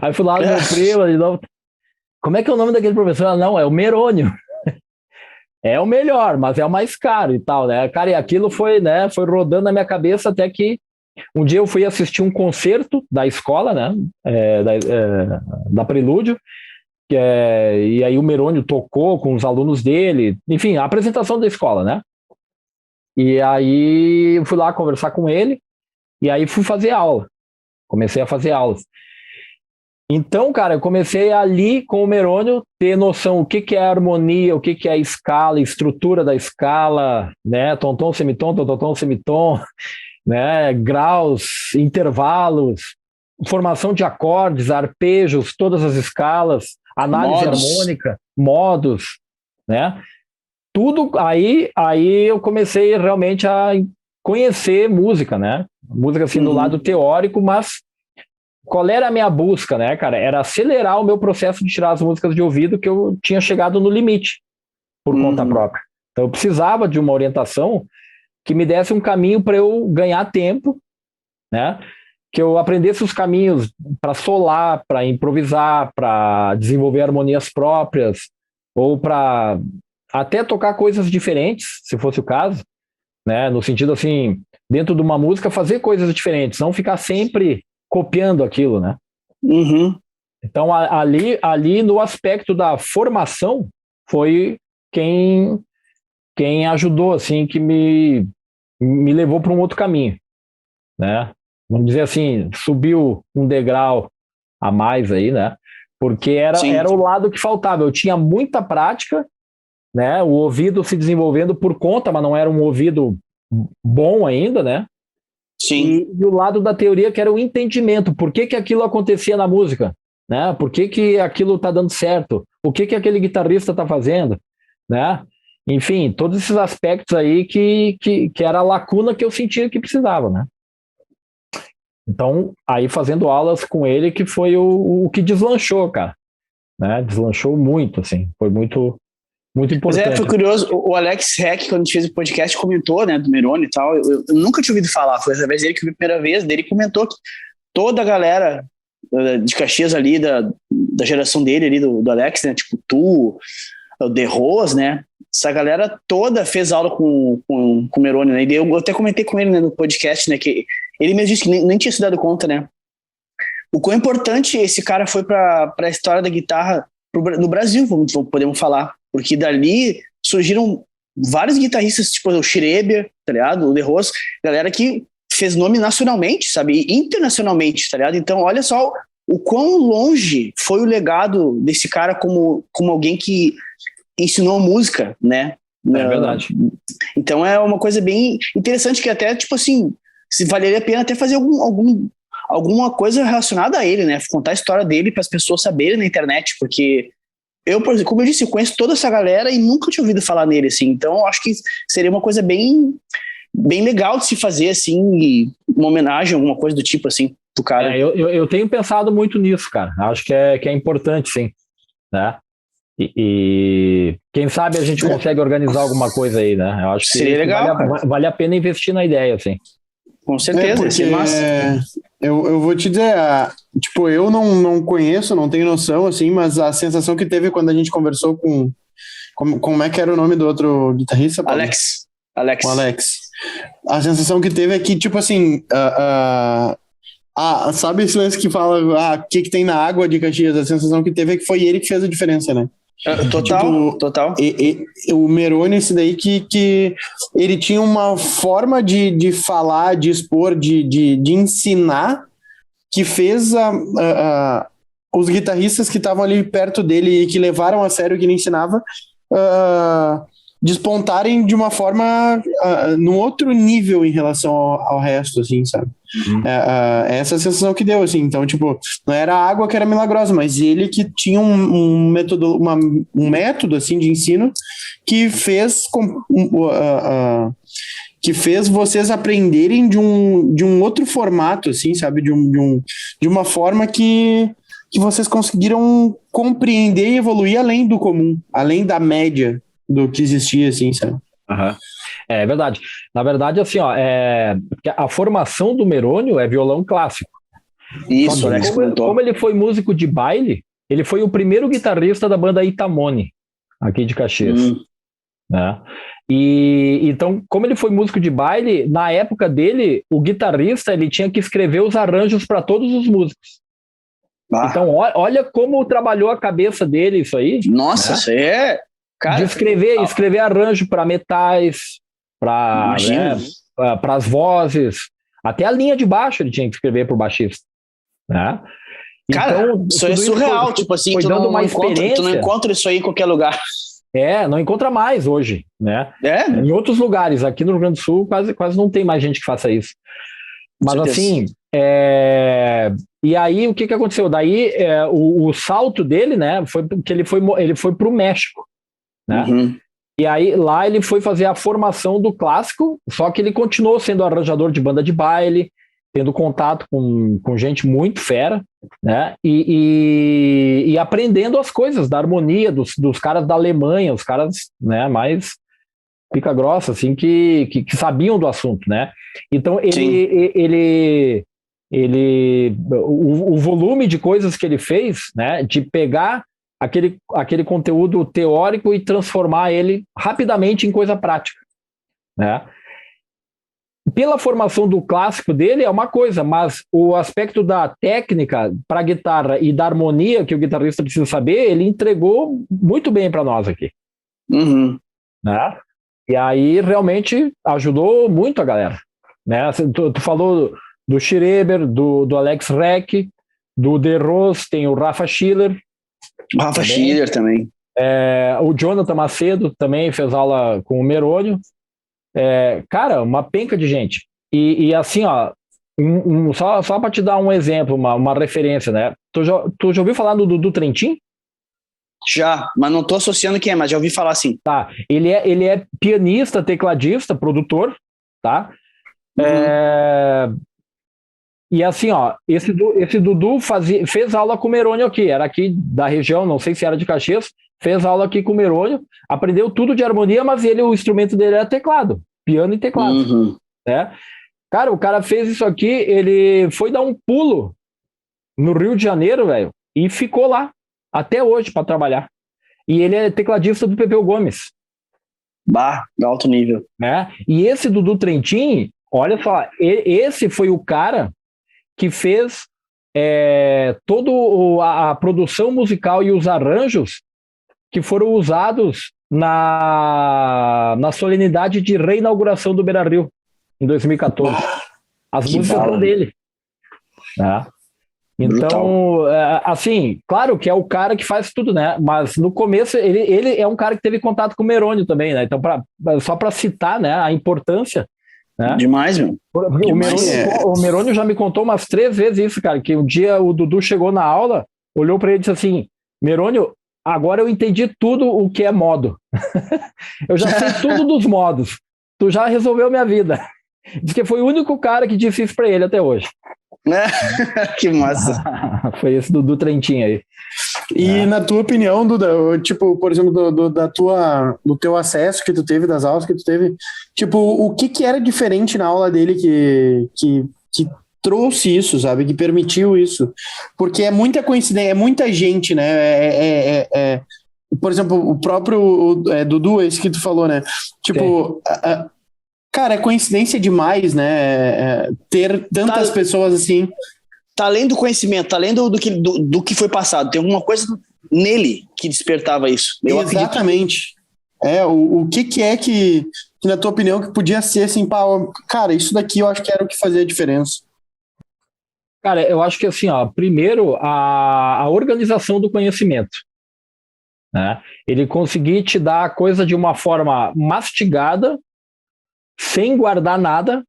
Aí fui lá no meu primo, de novo, como é que é o nome daquele professor? Ela, não, é o Merônio. É o melhor, mas é o mais caro e tal, né? Cara, e aquilo foi, né, foi rodando na minha cabeça até que um dia eu fui assistir um concerto da escola, né, da Prelúdio, e aí o Merônio tocou com os alunos dele, enfim, a apresentação da escola, né? E aí eu fui lá conversar com ele, e aí fui fazer aula. Comecei a fazer aulas. Então, cara, eu comecei ali com o Merônio ter noção o que é a harmonia, o que é a escala, estrutura da escala, né? Tom-tom, semitom, tom-tom, semitom, né? Graus, intervalos, formação de acordes, arpejos, todas as escalas, análise harmônica, modos, né? Tudo aí eu comecei realmente a conhecer música, né? Música assim do lado teórico, mas qual era a minha busca, né, cara? Era acelerar o meu processo de tirar as músicas de ouvido, que eu tinha chegado no limite por conta própria. Então eu precisava de uma orientação que me desse um caminho para eu ganhar tempo, né? Que eu aprendesse os caminhos para solar, para improvisar, para desenvolver harmonias próprias, ou para até tocar coisas diferentes, se fosse o caso, né? No sentido assim, dentro de uma música, fazer coisas diferentes, não ficar sempre copiando aquilo, né? Então, ali no aspecto da formação, foi quem ajudou, assim, que me levou para um outro caminho, né? Vamos dizer assim, subiu um degrau a mais aí, né? Porque era o lado que faltava. Eu tinha muita prática, né? O ouvido se desenvolvendo por conta, mas não era um ouvido bom ainda, né? Sim. E o lado da teoria, que era o entendimento. Por que aquilo acontecia na música? Né? Por que aquilo está dando certo? O que aquele guitarrista está fazendo? Né? Enfim, todos esses aspectos aí que era a lacuna que eu sentia que precisava, né? Então, aí fazendo aulas com ele, que foi o que deslanchou, cara. Né? Deslanchou muito, assim. Foi muito, muito importante. Mas foi curioso, o Alex Heck, quando a gente fez o podcast, comentou, né, do Merônio e tal, eu nunca tinha ouvido falar, foi através dele que eu vi a primeira vez, dele comentou que toda a galera de Caxias ali, da geração dele ali, do Alex, né, tipo tu, o The Rose, né, essa galera toda fez aula com o Merônio, né, e eu até comentei com ele, né, no podcast, né, que ele mesmo disse que nem tinha se dado conta, né, o quão importante esse cara foi para a história da guitarra no Brasil, podemos falar, porque dali surgiram vários guitarristas, tipo o Schreber, tá ligado? O The Rose, galera que fez nome nacionalmente, sabe? E internacionalmente, tá ligado? Então, olha só o quão longe foi o legado desse cara como alguém que ensinou música, né? É verdade. Então é uma coisa bem interessante que até, tipo assim, se valeria a pena até fazer alguma coisa relacionada a ele, né? Contar a história dele para as pessoas saberem na internet, porque eu, por exemplo, como eu disse, eu conheço toda essa galera e nunca tinha ouvido falar nele, assim. Então, eu acho que seria uma coisa bem, bem legal de se fazer, assim, uma homenagem, alguma coisa do tipo, assim, do cara. Eu tenho pensado muito nisso, cara. Acho que é importante, sim. Né? E quem sabe a gente consegue organizar alguma coisa aí, né? Eu acho que seria legal, vale a pena investir na ideia, assim. Com certeza, porque, eu vou te dizer, tipo, eu não conheço, não tenho noção, assim, mas a sensação que teve quando a gente conversou como é que era o nome do outro guitarrista? Paulo? Alex. O Alex. A sensação que teve é que, tipo assim, sabe esse lance que fala o que tem na água de Caxias? A sensação que teve é que foi ele que fez a diferença, né? Total. O Meroni, esse daí que ele tinha uma forma de falar, de expor, de ensinar, que fez os guitarristas que estavam ali perto dele e que levaram a sério o que ele ensinava despontarem de uma forma num outro nível em relação ao resto, assim, sabe? Essa sensação que deu, assim. Então, tipo, não era a água que era milagrosa, mas ele que tinha um método, assim, de ensino que fez vocês aprenderem de um outro formato, assim, sabe? De uma forma que vocês conseguiram compreender e evoluir além do comum, além da média do que existia, assim, sabe? É verdade. Na verdade, assim, a formação do Merônio é violão clássico. Isso, né? Como ele foi músico de baile, ele foi o primeiro guitarrista da banda Itamone, aqui de Caxias. Né? E então, como ele foi músico de baile, na época dele, o guitarrista ele tinha que escrever os arranjos para todos os músicos. Então, olha como trabalhou a cabeça dele isso aí. Nossa, né? Isso aí é... Cara, de escrever arranjo para metais, para as vozes, até a linha de baixo ele tinha que escrever para o baixista. Né? Cara, então, isso é surreal, tipo assim, tu não encontra isso aí em qualquer lugar. Não encontra mais hoje, né? Em outros lugares, aqui no Rio Grande do Sul, quase não tem mais gente que faça isso. Mas assim, e aí o que aconteceu? Daí o salto dele, né, foi porque ele foi para o México, né? E aí lá ele foi fazer a formação do clássico, só que ele continuou sendo arranjador de banda de baile, tendo contato com gente muito fera, né? E aprendendo as coisas da harmonia dos caras da Alemanha, os caras, né, mais pica grossa, assim, que sabiam do assunto, né? Então o volume de coisas que ele fez, né, de pegar aquele conteúdo teórico e transformar ele rapidamente em coisa prática, né? Pela formação do clássico dele é uma coisa, mas o aspecto da técnica para a guitarra e da harmonia que o guitarrista precisa saber, ele entregou muito bem para nós aqui. Né? E aí realmente ajudou muito a galera. Né? Tu falou do Schreber, do Alex Reck, do De Ros, tem o Rafa Schiller. Schiller também. O Jonathan Macedo também fez aula com o Merônio. Cara, uma penca de gente. E assim, ó, só para te dar um exemplo, uma referência, né? Tu já ouviu falar do Dudu Trentin? Já, mas não tô associando quem é, mas já ouvi falar assim. Tá, ele é pianista, tecladista, produtor, tá? E assim, ó, esse Dudu fez aula com o Merônio aqui, era aqui da região, não sei se era de Caxias, fez aula aqui com o Merônio, aprendeu tudo de harmonia, mas o instrumento dele era teclado, piano e teclado. Né? Cara, o cara fez isso aqui, ele foi dar um pulo no Rio de Janeiro, velho, e ficou lá, até hoje, para trabalhar. E ele é tecladista do Pepeu Gomes. De alto nível. Né? E esse Dudu Trentin, olha só, esse foi o cara que fez toda a produção musical e os arranjos que foram usados na solenidade de reinauguração do Beira-Rio, em 2014. As músicas são dele. Né? Então, assim, claro que é o cara que faz tudo, né? Mas no começo, ele é um cara que teve contato com o Merônio também, né? Então, só para citar, né, a importância. Né? Demais, meu. O Merônio já me contou umas 3 vezes isso, cara, que um dia o Dudu chegou na aula, olhou para ele e disse assim: Merônio, agora eu entendi tudo o que é modo. Eu já sei tudo dos modos. Tu já resolveu minha vida. Diz que foi o único cara que disse isso para ele até hoje. Que massa. Foi esse Dudu Trentin aí. E na tua opinião, Duda, tipo, por exemplo, do teu acesso que tu teve, das aulas que tu teve, tipo, o que era diferente na aula dele que trouxe isso, sabe? Que permitiu isso? Porque é muita coincidência, é muita gente, né? Por exemplo, o próprio Dudu, esse que tu falou, né? Tipo, cara, é coincidência demais, né? Ter tantas pessoas assim tá além do conhecimento, tá além do que foi passado. Tem alguma coisa nele que despertava isso. Exatamente. O que é que, na tua opinião, que podia ser assim, pá, cara, isso daqui eu acho que era o que fazia a diferença. Cara, eu acho que assim, primeiro, a organização do conhecimento. Né? Ele conseguir te dar a coisa de uma forma mastigada, sem guardar nada,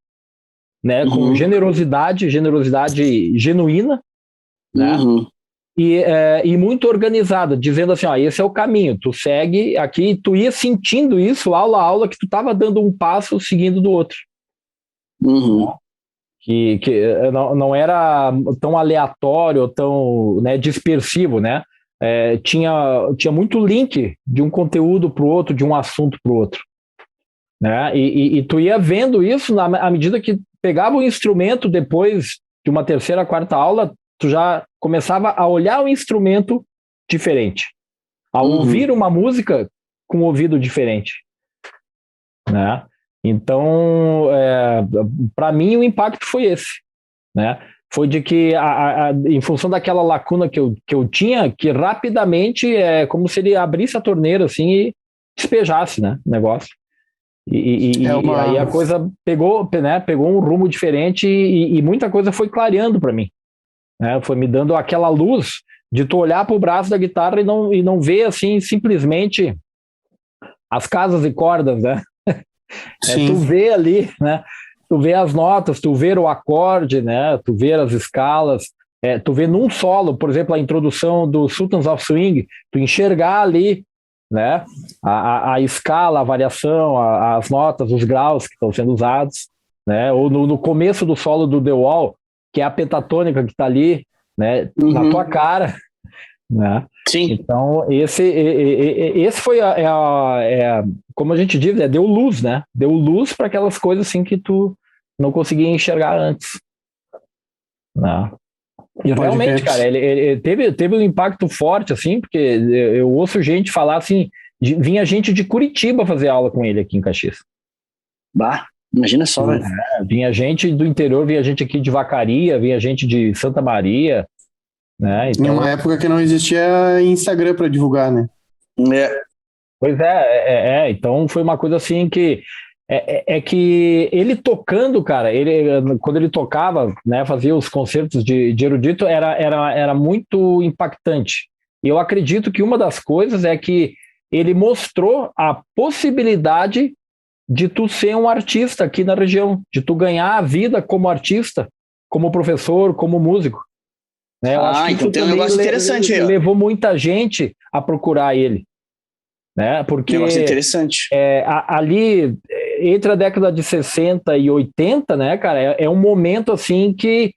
né? Com generosidade genuína, né? E muito organizada, dizendo assim, esse é o caminho, tu segue aqui, tu ia sentindo isso aula a aula, que tu estava dando um passo seguindo do outro. Que não era tão aleatório, tão, né, dispersivo, né? Tinha muito link de um conteúdo para o outro, de um assunto para o outro. Né? E tu ia vendo isso à medida que pegava o instrumento, depois de uma terceira, quarta aula, tu já começava a olhar o instrumento diferente, a ouvir uma música com um ouvido diferente. Né? Então, para mim, o impacto foi esse. Né? Foi de que, em função daquela lacuna que eu tinha, que rapidamente é como se ele abrisse a torneira assim, e despejasse, né, o negócio. E aí a coisa pegou um rumo diferente e muita coisa foi clareando para mim. Né? Foi me dando aquela luz de tu olhar para o braço da guitarra e não ver assim simplesmente as casas e cordas, né? Tu vê ali, né? Tu vê as notas, tu vê o acorde, né? Tu vê as escalas, tu vê num solo, por exemplo, a introdução do Sultans of Swing, tu enxergar ali, né? A escala, a variação, as notas, os graus que estão sendo usados, né? Ou no começo do solo do The Wall, que é a pentatônica que está ali, né? Na tua cara, né? Sim. Então, esse foi como a gente diz, deu luz, né? Deu luz para aquelas coisas assim que tu não conseguia enxergar antes. Né? E realmente, cara, ele teve um impacto forte, assim, porque eu ouço gente falar assim, vinha gente de Curitiba fazer aula com ele aqui em Caxias. Bah, imagina só, velho. Vinha gente do interior, vinha gente aqui de Vacaria, vinha gente de Santa Maria, né? Então, em uma época que não existia Instagram para divulgar, né? Pois então foi uma coisa assim que que ele tocando, cara, quando ele tocava, né, fazia os concertos de erudito, era muito impactante. E eu acredito que uma das coisas é que ele mostrou a possibilidade de tu ser um artista aqui na região, de tu ganhar a vida como artista, como professor, como músico. Né? Eu acho que então tem um negócio interessante aí. Levou muita gente a procurar ele. Né? Porque negócio interessante. Ali, entre a década de 60 e 80, né, cara, é um momento assim que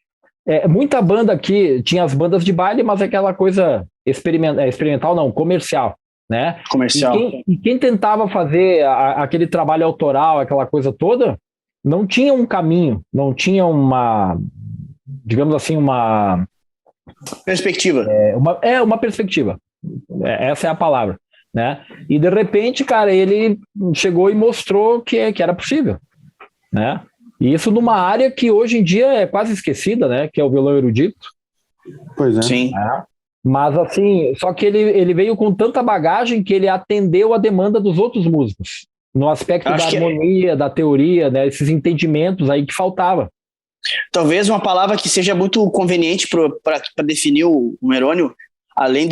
muita banda aqui, tinha as bandas de baile, mas aquela coisa experimental não, comercial. Né? Comercial. E quem tentava fazer aquele trabalho autoral, aquela coisa toda, não tinha um caminho, não tinha uma, digamos assim, uma perspectiva. Uma perspectiva. Essa é a palavra. Né? E de repente, cara, ele chegou e mostrou que era possível. Né? E isso numa área que hoje em dia é quase esquecida, né? Que é o violão erudito. Pois é. Sim. Mas assim, só que ele veio com tanta bagagem que ele atendeu a demanda dos outros músicos, no aspecto da harmonia, da teoria, né, esses entendimentos aí que faltava. Talvez uma palavra que seja muito conveniente para definir o Merônio, além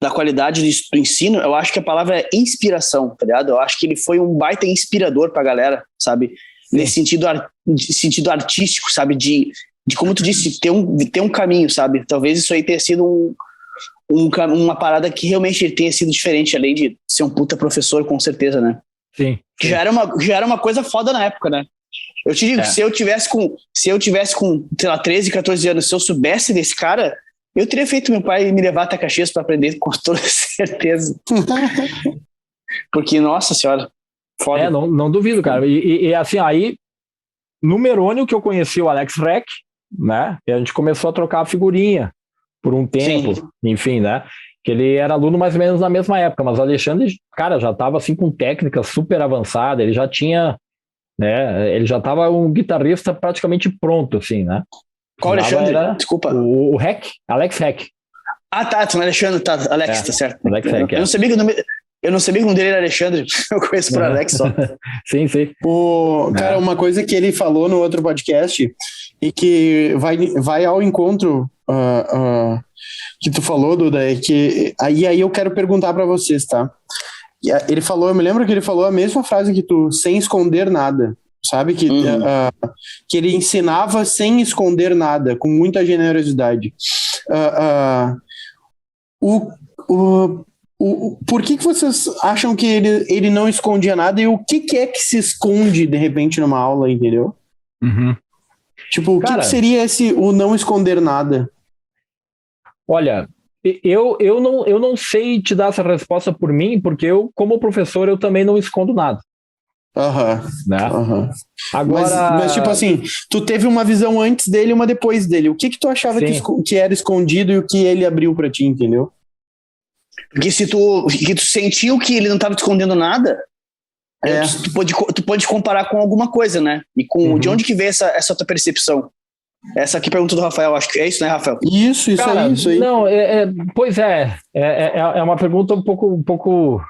da qualidade do ensino, eu acho que a palavra é inspiração, tá ligado? Eu acho que ele foi um baita inspirador pra galera, sabe? Sim. Nesse sentido artístico, sabe? De como tu disse, ter um caminho, sabe? Talvez isso aí tenha sido uma parada que realmente tenha sido diferente, além de ser um puta professor, com certeza, né? Sim. Que já era uma coisa foda na época, né? Eu te digo, se eu tivesse com, sei lá, 13, 14 anos, se eu soubesse desse cara, eu teria feito meu pai me levar até Caxias para aprender, com toda certeza. Porque, nossa senhora, foda. Não duvido, cara. E assim, aí, no Merônio que eu conheci o Alex Reck, né? E a gente começou a trocar a figurinha por um tempo, sim. Enfim, né? Que ele era aluno mais ou menos na mesma época, mas o Alexandre, cara, já estava assim com técnica super avançada, ele já tinha, né? Ele já estava um guitarrista praticamente pronto, assim, né? Qual Alexandre? Desculpa. O Heck, Alex Heck. Ah, tá, tu não é Alexandre, tá, Alex, tá certo. Alex Heck, eu não sabia que o nome dele era Alexandre, eu conheço por Alex só. Sim. Cara, uma coisa que ele falou no outro podcast e que vai ao encontro que tu falou, Duda, é que aí eu quero perguntar pra vocês, tá? Ele falou, eu me lembro que ele falou a mesma frase que tu, sem esconder nada, sabe? Que ele ensinava sem esconder nada, com muita generosidade. Por que vocês acham que ele não escondia nada e o que é que se esconde de repente numa aula, entendeu? Tipo, Cara, o que seria o não esconder nada? Olha, eu não sei te dar essa resposta por mim, porque eu, como professor, eu também não escondo nada. Né? Agora... Mas tipo assim, tu teve uma visão antes dele e uma depois dele. O que tu achava que era escondido e o que ele abriu pra ti, entendeu? Porque se tu sentiu que ele não estava te escondendo nada, tu pode comparar com alguma coisa, né? E de onde que veio essa tua percepção? Essa aqui pergunta do Rafael, acho que é isso, né, Rafael? Isso aí. Não, pois é uma pergunta um pouco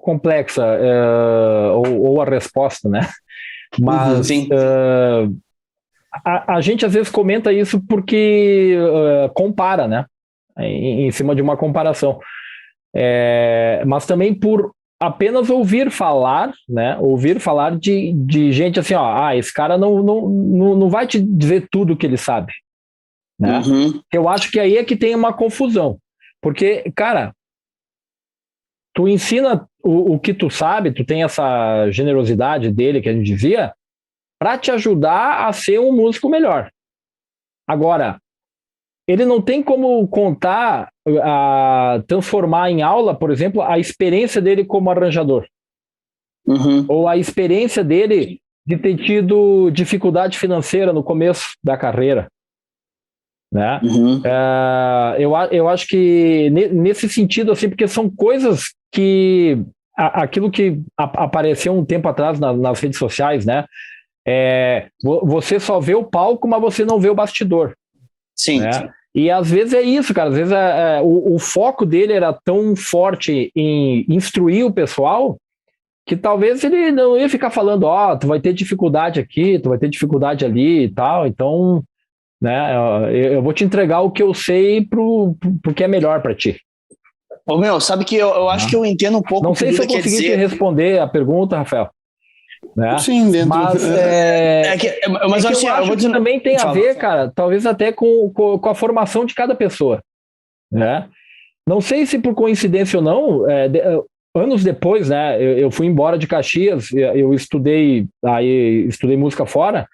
complexa, ou a resposta, né? Mas a gente às vezes comenta isso porque compara, né? Em cima de uma comparação. Mas também por apenas ouvir falar, né? Ouvir falar de gente assim, esse cara não vai te dizer tudo o que ele sabe. Né? Eu acho que aí é que tem uma confusão. Porque, cara, tu ensina o que tu sabe, tu tem essa generosidade dele, que a gente dizia, para te ajudar a ser um músico melhor. Agora, ele não tem como contar, transformar em aula, por exemplo, a experiência dele como arranjador. Ou a experiência dele de ter tido dificuldade financeira no começo da carreira. Né? Eu acho que nesse sentido, assim, porque são coisas que... Aquilo que apareceu um tempo atrás nas redes sociais, né? Você só vê o palco, mas você não vê o bastidor. Sim. Né? E às vezes é isso, cara. Às vezes o foco dele era tão forte em instruir o pessoal que talvez ele não ia ficar falando, tu vai ter dificuldade aqui, tu vai ter dificuldade ali e tal. Então, né, eu vou te entregar o que eu sei porque é melhor para ti. Sabe que eu acho que eu entendo um pouco. Não sei se eu consegui te responder a pergunta, Rafael. Né? Sim, mas eu acho que também tem a ver, cara, talvez até com a formação de cada pessoa, né? Não sei se por coincidência ou não, anos depois, né, eu fui embora de Caxias, eu estudei música fora,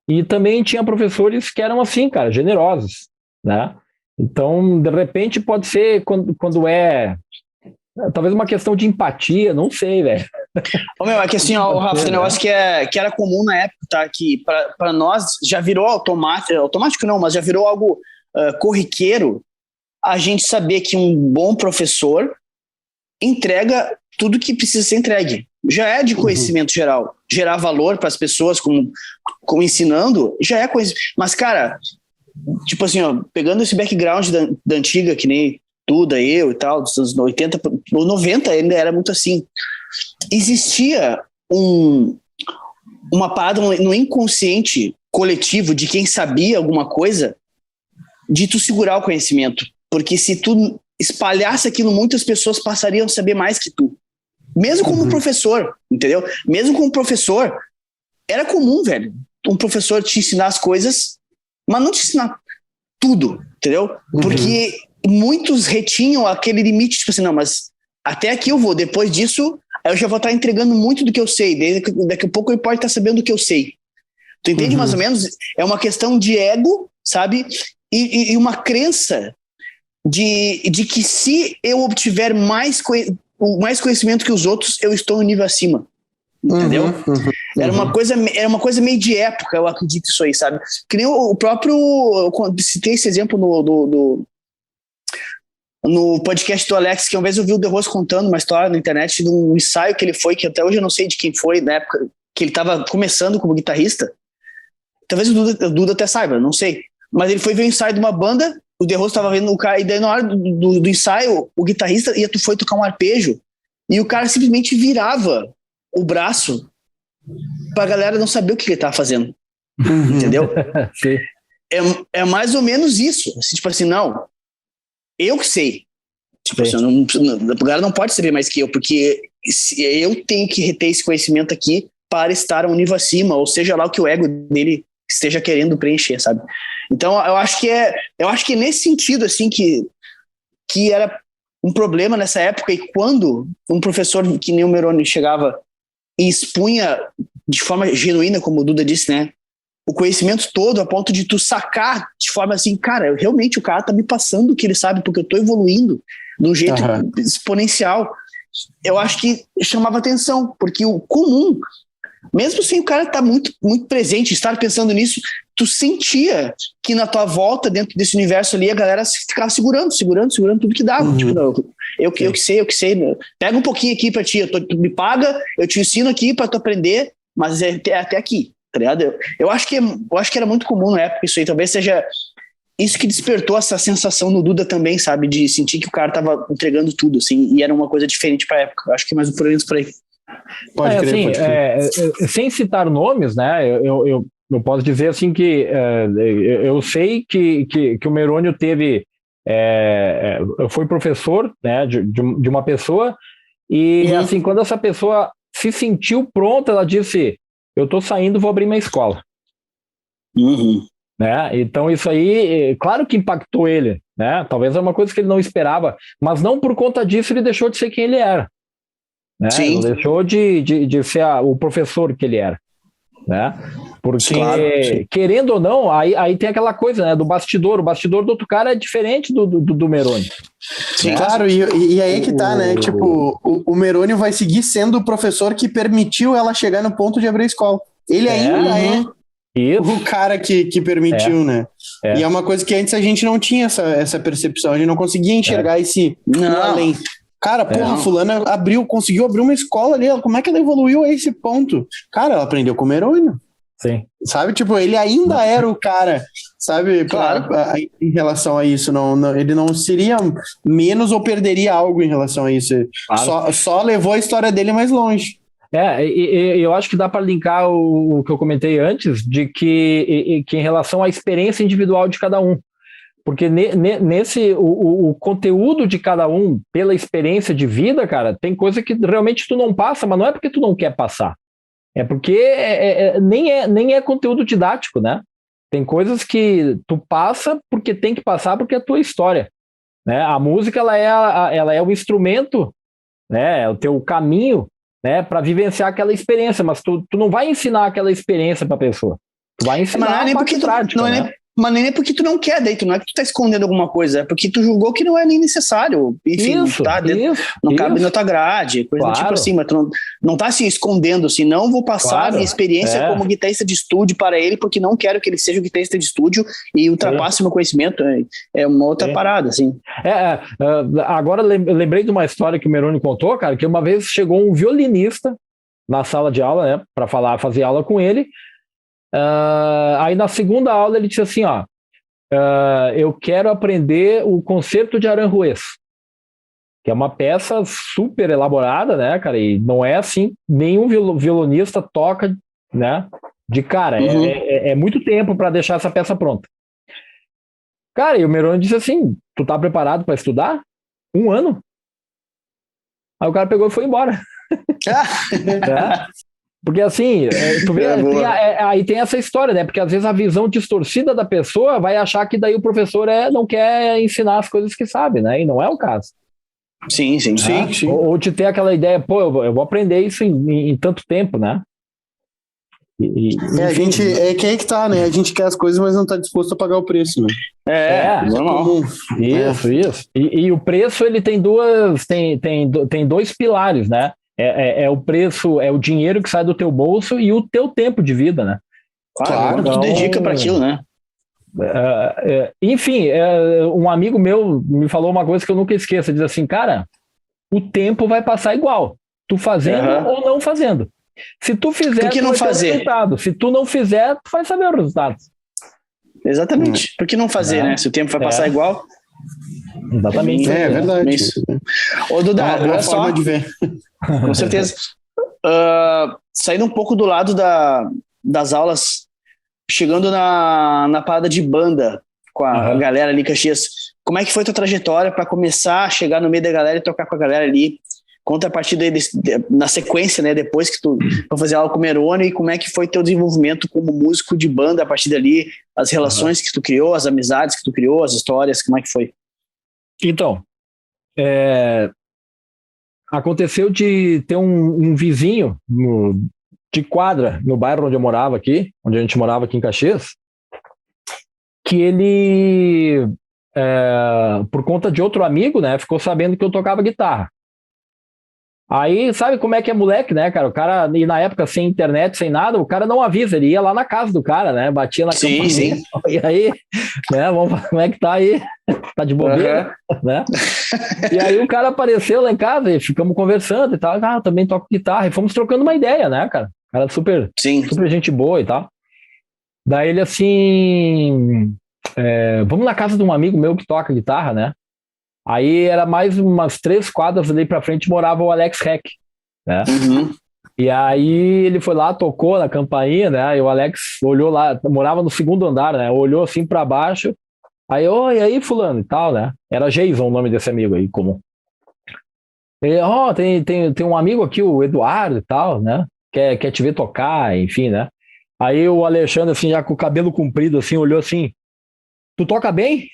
e também tinha professores que eram assim, cara, generosos, né? Então, de repente, pode ser quando talvez uma questão de empatia, não sei, velho. É que assim, Rafa, tem um negócio que era comum na época, tá? Que para nós já virou automático não, mas já virou algo corriqueiro a gente saber que um bom professor entrega tudo que precisa ser entregue. Já é de conhecimento geral. Gerar valor para as pessoas como ensinando, já é conhecimento. Mas, cara, tipo assim, pegando esse background da antiga, que nem Duda, eu e tal, dos anos 80 ou 90, ainda era muito assim. Existia uma parada no inconsciente coletivo de quem sabia alguma coisa, de tu segurar o conhecimento. Porque se tu espalhasse aquilo, muitas pessoas passariam a saber mais que tu. Mesmo como professor, entendeu? Mesmo como professor, era comum, velho, um professor te ensinar as coisas, mas não te ensinar tudo, entendeu? Porque muitos retinham aquele limite, tipo assim, não, mas até aqui eu vou, depois disso eu já vou estar entregando muito do que eu sei, daqui a pouco ele pode estar sabendo do que eu sei. Tu entende mais ou menos? É uma questão de ego, sabe? E uma crença de que se eu obtiver mais conhecimento que os outros, eu estou no nível acima. Entendeu? Era uma coisa meio de época, eu acredito isso aí, sabe? Que nem o próprio, eu citei esse exemplo no podcast do Alex, que uma vez eu vi o De Rose contando uma história na internet de um ensaio que ele foi, que até hoje eu não sei de quem foi, na época que ele estava começando como guitarrista, talvez o Duda até saiba, não sei. Mas ele foi ver o ensaio de uma banda, o De Rossi tava vendo o cara, e daí na hora do ensaio, o guitarrista foi tocar um arpejo, e o cara simplesmente virava o braço pra galera não saber o que ele tava fazendo. Entendeu? Sim. É mais ou menos isso. Assim, tipo assim, não, eu que sei. Tipo assim, a galera não pode saber mais que eu, porque eu tenho que reter esse conhecimento aqui para estar um nível acima, ou seja lá o que o ego dele esteja querendo preencher, sabe? Então, eu acho que é nesse sentido, assim, que era um problema nessa época, e quando um professor que nem o Meroni chegava e expunha de forma genuína, como o Duda disse, né, o conhecimento todo, a ponto de tu sacar de forma assim, cara, realmente o cara tá me passando o que ele sabe, porque eu tô evoluindo de um jeito exponencial. Eu acho que chamava atenção, porque o comum, mesmo sem o cara estar muito, muito presente, estar pensando nisso, tu sentia que na tua volta, dentro desse universo ali, a galera ficava segurando tudo que dava. Tipo, não, eu que sei, pega um pouquinho aqui pra ti, tu me paga, eu te ensino aqui pra tu aprender, mas é até aqui, tá ligado? Eu acho que era muito comum na época isso aí, talvez seja isso que despertou essa sensação no Duda também, sabe, de sentir que o cara tava entregando tudo, assim, e era uma coisa diferente pra época. Eu acho que é mais ou menos por aí. Pode crer. Sem citar nomes, né, eu posso dizer assim que eu sei que o Merônio teve, foi professor, né, de uma pessoa, e assim, quando essa pessoa se sentiu pronta, ela disse, eu tô saindo, vou abrir minha escola. Né? Então isso aí, claro que impactou ele, né? Talvez é uma coisa que ele não esperava, mas não por conta disso ele deixou de ser quem ele era, né? Ele deixou de ser o professor que ele era, né? Porque, querendo ou não, aí tem aquela coisa, né, do bastidor. O bastidor do outro cara é diferente do Meroni. Sim, né? Claro, e aí que tá, né? Tipo, o Meroni vai seguir sendo o professor que permitiu ela chegar no ponto de abrir a escola. Ele ainda é o cara que permitiu, né? E é uma coisa que antes a gente não tinha essa percepção, a gente não conseguia enxergar esse além. Cara, porra, fulana conseguiu abrir uma escola ali, como é que ela evoluiu a esse ponto? Cara, ela aprendeu com o Meroni. Sim. Sabe, tipo, ele ainda era o cara, sabe, em relação a isso, ele não seria menos ou perderia algo em relação a isso, só levou a história dele mais longe. E eu acho que dá para linkar o que eu comentei antes, de que em relação à experiência individual de cada um, porque o conteúdo de cada um, pela experiência de vida, cara, tem coisa que realmente tu não passa, mas não é porque tu não quer passar, é porque nem é conteúdo didático, né? Tem coisas que tu passa porque tem que passar, porque é a tua história, né? A música, ela é o instrumento, né? É o teu caminho, né, para vivenciar aquela experiência, mas tu não vai ensinar aquela experiência para a pessoa. Tu vai ensinar a parte prática, né? Mas nem é porque tu não quer, daí tu não é que tu tá escondendo alguma coisa, é porque tu julgou que não é nem necessário. Enfim, não cabe na tua grade, coisa do tipo assim, mas tu não tá se escondendo assim, não vou passar a minha experiência como guitarrista de estúdio para ele, porque não quero que ele seja o guitarrista de estúdio e ultrapasse o meu conhecimento. É uma outra parada, assim. Agora eu lembrei de uma história que o Meroni contou, cara, que uma vez chegou um violinista na sala de aula, né, para fazer aula com ele. Aí na segunda aula ele disse assim, eu quero aprender o concerto de Aranjuez, que é uma peça super elaborada, né, cara, e não é assim, nenhum violonista toca, né, de cara, é muito tempo para deixar essa peça pronta. Cara, e o Meroni disse assim, tu tá preparado para estudar? 1 ano? Aí o cara pegou e foi embora. Porque assim, tu vê, aí tem essa história, né? Porque às vezes a visão distorcida da pessoa vai achar que daí o professor não quer ensinar as coisas que sabe, né? E não é o caso. Sim. Ou de ter aquela ideia, eu vou aprender isso em tanto tempo, né? A gente, que aí que tá, né? A gente quer as coisas, mas não tá disposto a pagar o preço, né? Normal. Isso. E o preço, ele tem dois pilares, né? O preço, é o dinheiro que sai do teu bolso e o teu tempo de vida, né? Claro, então, tu dedica para aquilo, né? Enfim, um amigo meu me falou uma coisa que eu nunca esqueço, diz assim, cara, o tempo vai passar igual, tu fazendo ou não fazendo. Se tu fizer, por que tu não vai ter fazer? resultado. Se tu não fizer, tu vai saber o resultado. Exatamente. Por que não fazer, né? Se o tempo vai passar igual. Exatamente. É verdade. Ô, Duda, É uma boa olha forma só. de ver. Com certeza. Saindo um pouco do lado das aulas, chegando na parada de banda com a galera ali em Caxias, como é que foi tua trajetória para começar a chegar no meio da galera e tocar com a galera ali? Conta a partir daí, na sequência, né? Depois que tu foi fazer aula com o Merone, e como é que foi teu desenvolvimento como músico de banda a partir dali, as relações que tu criou, as amizades que tu criou, as histórias, como é que foi? Então, aconteceu de ter um vizinho de quadra no bairro onde eu morava aqui, onde a gente morava aqui em Caxias, que ele, por conta de outro amigo, né, ficou sabendo que eu tocava guitarra. Aí, sabe como é que é moleque, né, cara? O cara, e na época, sem internet, sem nada, o cara não avisa, ele ia lá na casa do cara, né? Batia na campainha. Sim. E aí, né, como é que tá aí? Tá de bobeira, né? E aí o cara apareceu lá em casa e ficamos conversando e tal. Eu também toco guitarra. E fomos trocando uma ideia, né, cara? Cara super gente boa e tal. Daí ele assim... vamos na casa de um amigo meu que toca guitarra, né? Aí era mais umas 3 quadras ali pra frente, morava o Alex Heck, né? E aí ele foi lá, tocou na campainha, né? E o Alex olhou lá, morava no 2º andar, né? Olhou assim pra baixo. Aí, e aí, fulano e tal, né? Era Jason o nome desse amigo aí, comum. Ele, tem um amigo aqui, o Eduardo e tal, né? Quer te ver tocar, enfim, né? Aí o Alexandre, assim, já com o cabelo comprido, assim, olhou assim, tu toca bem?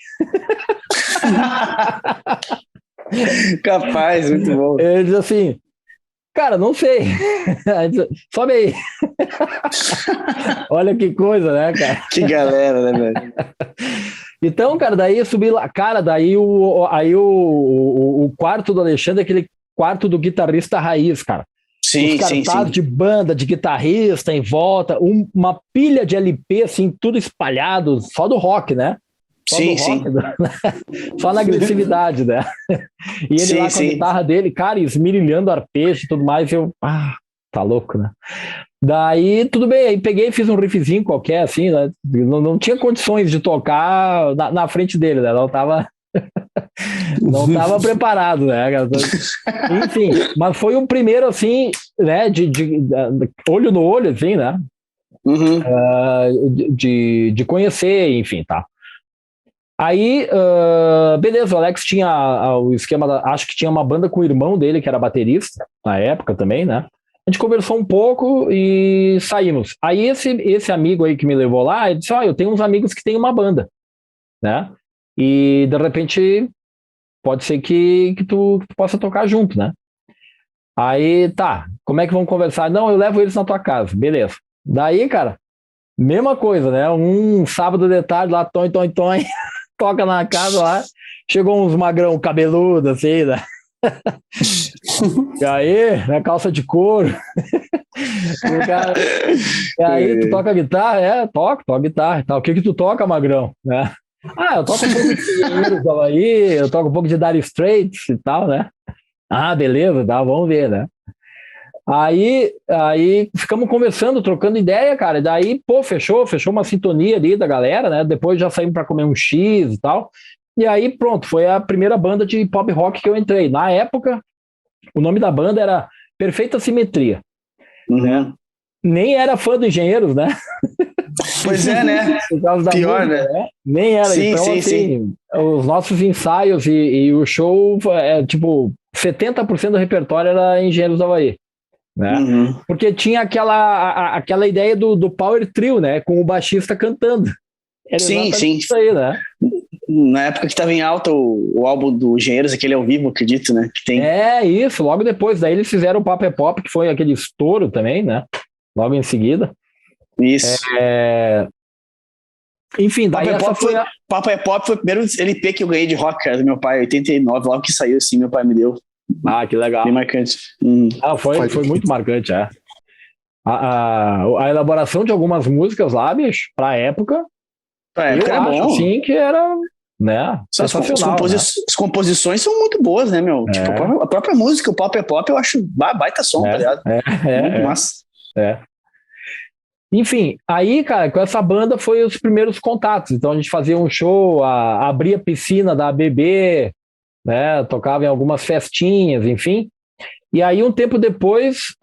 Capaz, muito bom. Ele diz assim, cara, não sei. Sobe aí. Olha que coisa, né, cara? Que galera, né, velho? Então, cara, daí eu subi lá, cara, daí o quarto do Alexandre é aquele quarto do guitarrista raiz, cara. Sim, os cartazes de banda, de guitarrista em volta, uma pilha de LP, assim, tudo espalhado, só do rock, né? Sim. Só na agressividade, né? E ele lá com a guitarra dele, cara, esmirilhando arpejo e tudo mais, tá louco, né? Daí, tudo bem, aí peguei e fiz um riffzinho qualquer, assim, né? Não tinha condições de tocar na frente dele, né? Não tava preparado, né? Enfim, mas foi um primeiro, assim, né? De olho no olho, assim, né? De conhecer, enfim, tá. Aí, beleza, o Alex tinha o esquema, acho que tinha uma banda com o irmão dele, que era baterista, na época também, né? A gente conversou um pouco e saímos. Aí esse amigo aí que me levou lá, ele disse, eu tenho uns amigos que têm uma banda, né? E, de repente, pode ser que tu possa tocar junto, né? Aí, tá, como é que vamos conversar? Não, eu levo eles na tua casa, beleza. Daí, cara, mesma coisa, né? Um sábado de tarde lá, toin, toca na casa lá, chegou uns magrão cabeludo, assim, né? E aí, né, calça de couro. E aí, tu toca guitarra? Toco guitarra e tal. O que tu toca, magrão? Né? Eu toco um pouco de Engenheiros do Havaí, eu toco um pouco de Dire Straits e tal, né? Beleza, tá, vamos ver, né? Aí ficamos conversando, trocando ideia, cara. E daí, fechou uma sintonia ali da galera, né? Depois já saímos para comer um X e tal. E aí, pronto, foi a primeira banda de pop rock que eu entrei. Na época, o nome da banda era Perfeita Simetria. Né? Nem era fã do Engenheiros, né? Pois é, né? Por causa da pior, música, né? Nem era. Então, sim. Os nossos ensaios e o show, tipo, 70% do repertório era Engenheiros do Havaí. Né? Porque tinha aquela ideia do Power Trio, né? Com o baixista cantando. Era sim. Isso aí, né? Na época que estava em alta o álbum do Engenheiros, aquele ao vivo, acredito, né? Que tem. Isso, logo depois. Daí eles fizeram o Pop é Pop, que foi aquele estouro também, né? Logo em seguida. Isso. Enfim, daí Pop é Pop foi o primeiro LP que eu ganhei de rock, cara, do meu pai, 89, logo que saiu, assim, meu pai me deu. Que legal. Bem marcante. Foi muito marcante, A elaboração de algumas músicas lá, bicho, pra época, eu acho, assim, que era, né, sensacional. As composições são muito boas, né, meu? Tipo, a própria música, o Pop é Pop, eu acho baita som, tá ligado? Muito massa. Enfim, aí, cara, com essa banda foi os primeiros contatos. Então a gente fazia um show, abria a piscina da ABB, né? Tocava em algumas festinhas, enfim. E aí, um tempo depois,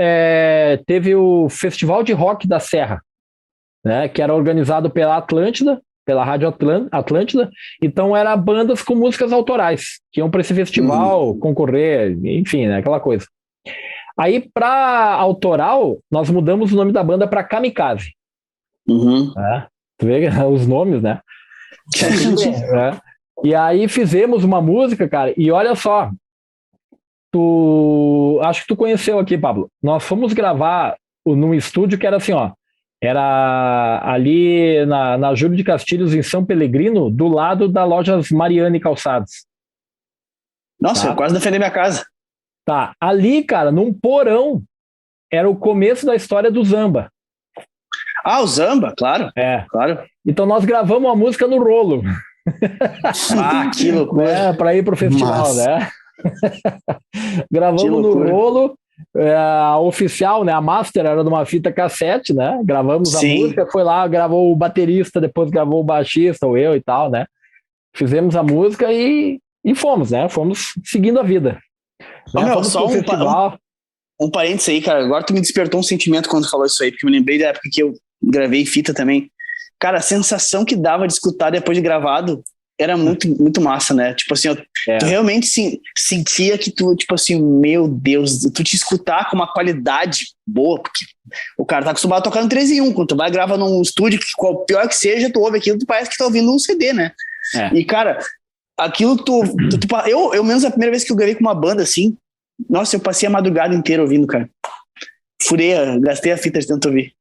teve o Festival de Rock da Serra, né? Que era organizado pela Atlântida, pela Rádio Atlântida. Então, era bandas com músicas autorais, que iam para esse festival concorrer, enfim, né? Aquela coisa. Aí, para autoral, nós mudamos o nome da banda para Kamikaze. Tu vê os nomes, né? E aí fizemos uma música, cara, e olha só, acho que tu conheceu aqui, Pablo. Nós fomos gravar num estúdio que era assim, ó, era ali na Júlio de Castilhos, em São Pellegrino, do lado da Lojas Mariane Calçados. Nossa, eu quase defendi minha casa. Tá, ali, cara, num porão, era o começo da história do Zamba. Ah, o Zamba, claro. Claro. Então nós gravamos a música no rolo. Que loucura. Para ir pro festival, né? Gravamos no rolo. A oficial, né? A master era numa fita cassete, né? Gravamos a música, foi lá, gravou o baterista, depois gravou o baixista, ou eu e tal, né? Fizemos a música e fomos, né? Fomos seguindo a vida. Só um parênteses aí, cara. Agora tu me despertou um sentimento quando falou isso aí, porque eu me lembrei da época que eu gravei fita também. Cara, a sensação que dava de escutar depois de gravado era muito, muito massa, né? Tipo assim, tu realmente sentia que tu, tipo assim, meu Deus, tu te escutar com uma qualidade boa, porque o cara tá acostumado a tocar no 3 em 1, quando tu vai gravar num estúdio, que qual pior que seja, tu ouve aquilo, tu parece que tá ouvindo um CD, né? E, cara, aquilo que eu menos a primeira vez que eu gravei com uma banda, assim, nossa, eu passei a madrugada inteira ouvindo, cara. Gastei a fita de tanto ouvir.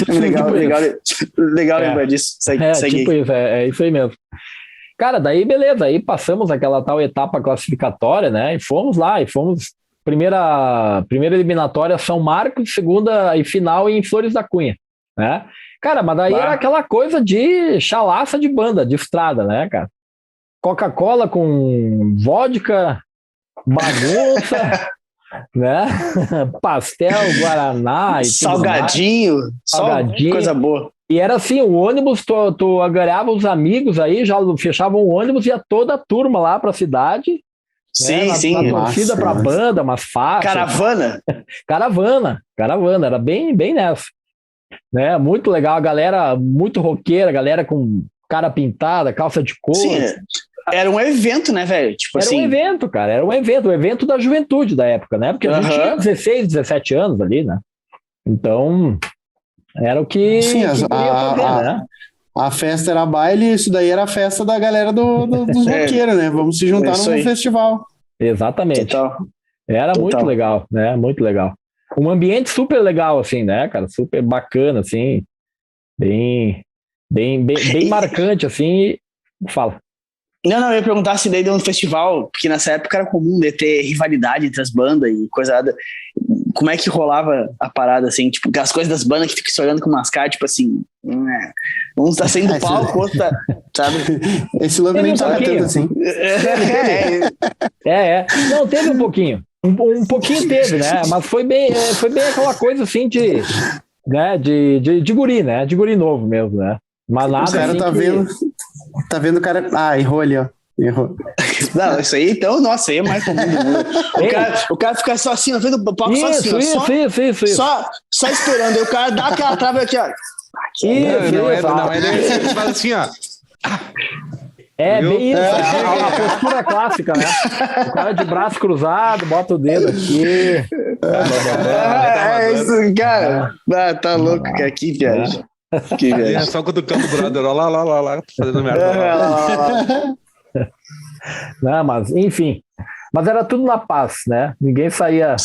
legal lembrar disso. Segue tipo isso, é isso aí mesmo. Cara, daí beleza, aí passamos aquela tal etapa classificatória, né, e fomos lá, primeira eliminatória São Marcos, segunda e final em Flores da Cunha, né. Cara, mas daí era aquela coisa de chalaça de banda, de estrada, né, cara. Coca-Cola com vodka, bagunça, né? Pastel, guaraná e salgadinho, coisa boa. E era assim, o ônibus, tu agarrava os amigos aí, já fechavam o ônibus, ia toda a turma lá pra cidade. Sim, né? Na torcida pra banda, umas faixas. Caravana, era bem nessa. Né? Muito legal, a galera muito roqueira, galera com cara pintada, calça de couro. Sim, era um evento, né, velho? Tipo era um evento, cara, era um evento da juventude da época, né? Porque a gente tinha 16, 17 anos ali, né? Então, era o que fazer, né? A festa era baile, isso daí era a festa da galera dos roqueiros, né? Vamos se juntar num festival. Exatamente. Total. Era muito legal, né? Muito legal. Um ambiente super legal, assim, né, cara? Super bacana, assim. Bem marcante, assim. Fala. Não, eu ia perguntar se daí deu um festival, porque nessa época era comum de ter rivalidade entre as bandas e coisa. Como é que rolava a parada, assim? Tipo, as coisas das bandas que ficam se olhando com umas caras, tipo assim, um tá saindo do palco, o outro tá, sabe? Esse lance nem tava tanto assim. Não, teve um pouquinho. Um pouquinho teve, né? Mas foi bem aquela coisa, assim, de guri, né? De guri novo mesmo, né? Mas nada. O cara assim tá vendo o cara. Errou ali, ó. Errou. Não, isso aí, então, nossa, aí é mais comum. O cara fica só assim, na frente do palco, só assim, isso. Só esperando. Aí o cara dá aquela trava aqui, ó. Ele fala assim, ó. Bem isso, a postura clássica, né? O cara de braço cruzado, bota o dedo aqui. Isso, cara. Tá louco, cara, que viagem. Só quando o campo brother, ó lá, fazendo merda. Não, mas, enfim. Mas era tudo na paz, né? Ninguém saía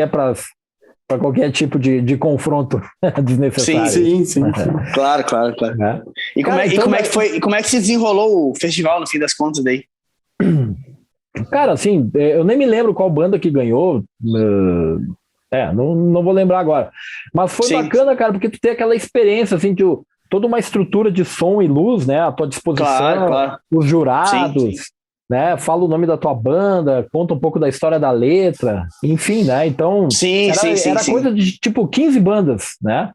para qualquer tipo de confronto desnecessário. Sim. Claro. É. E como é que se desenrolou o festival no fim das contas daí? Cara, assim, eu nem me lembro qual banda que ganhou. Não vou lembrar agora. Mas foi bacana, cara, porque tu tem aquela experiência, assim, de toda uma estrutura de som e luz, né, à tua disposição, claro. os jurados, né? Fala o nome da tua banda, conta um pouco da história da letra, enfim, né? Então, era coisa de tipo 15 bandas, né?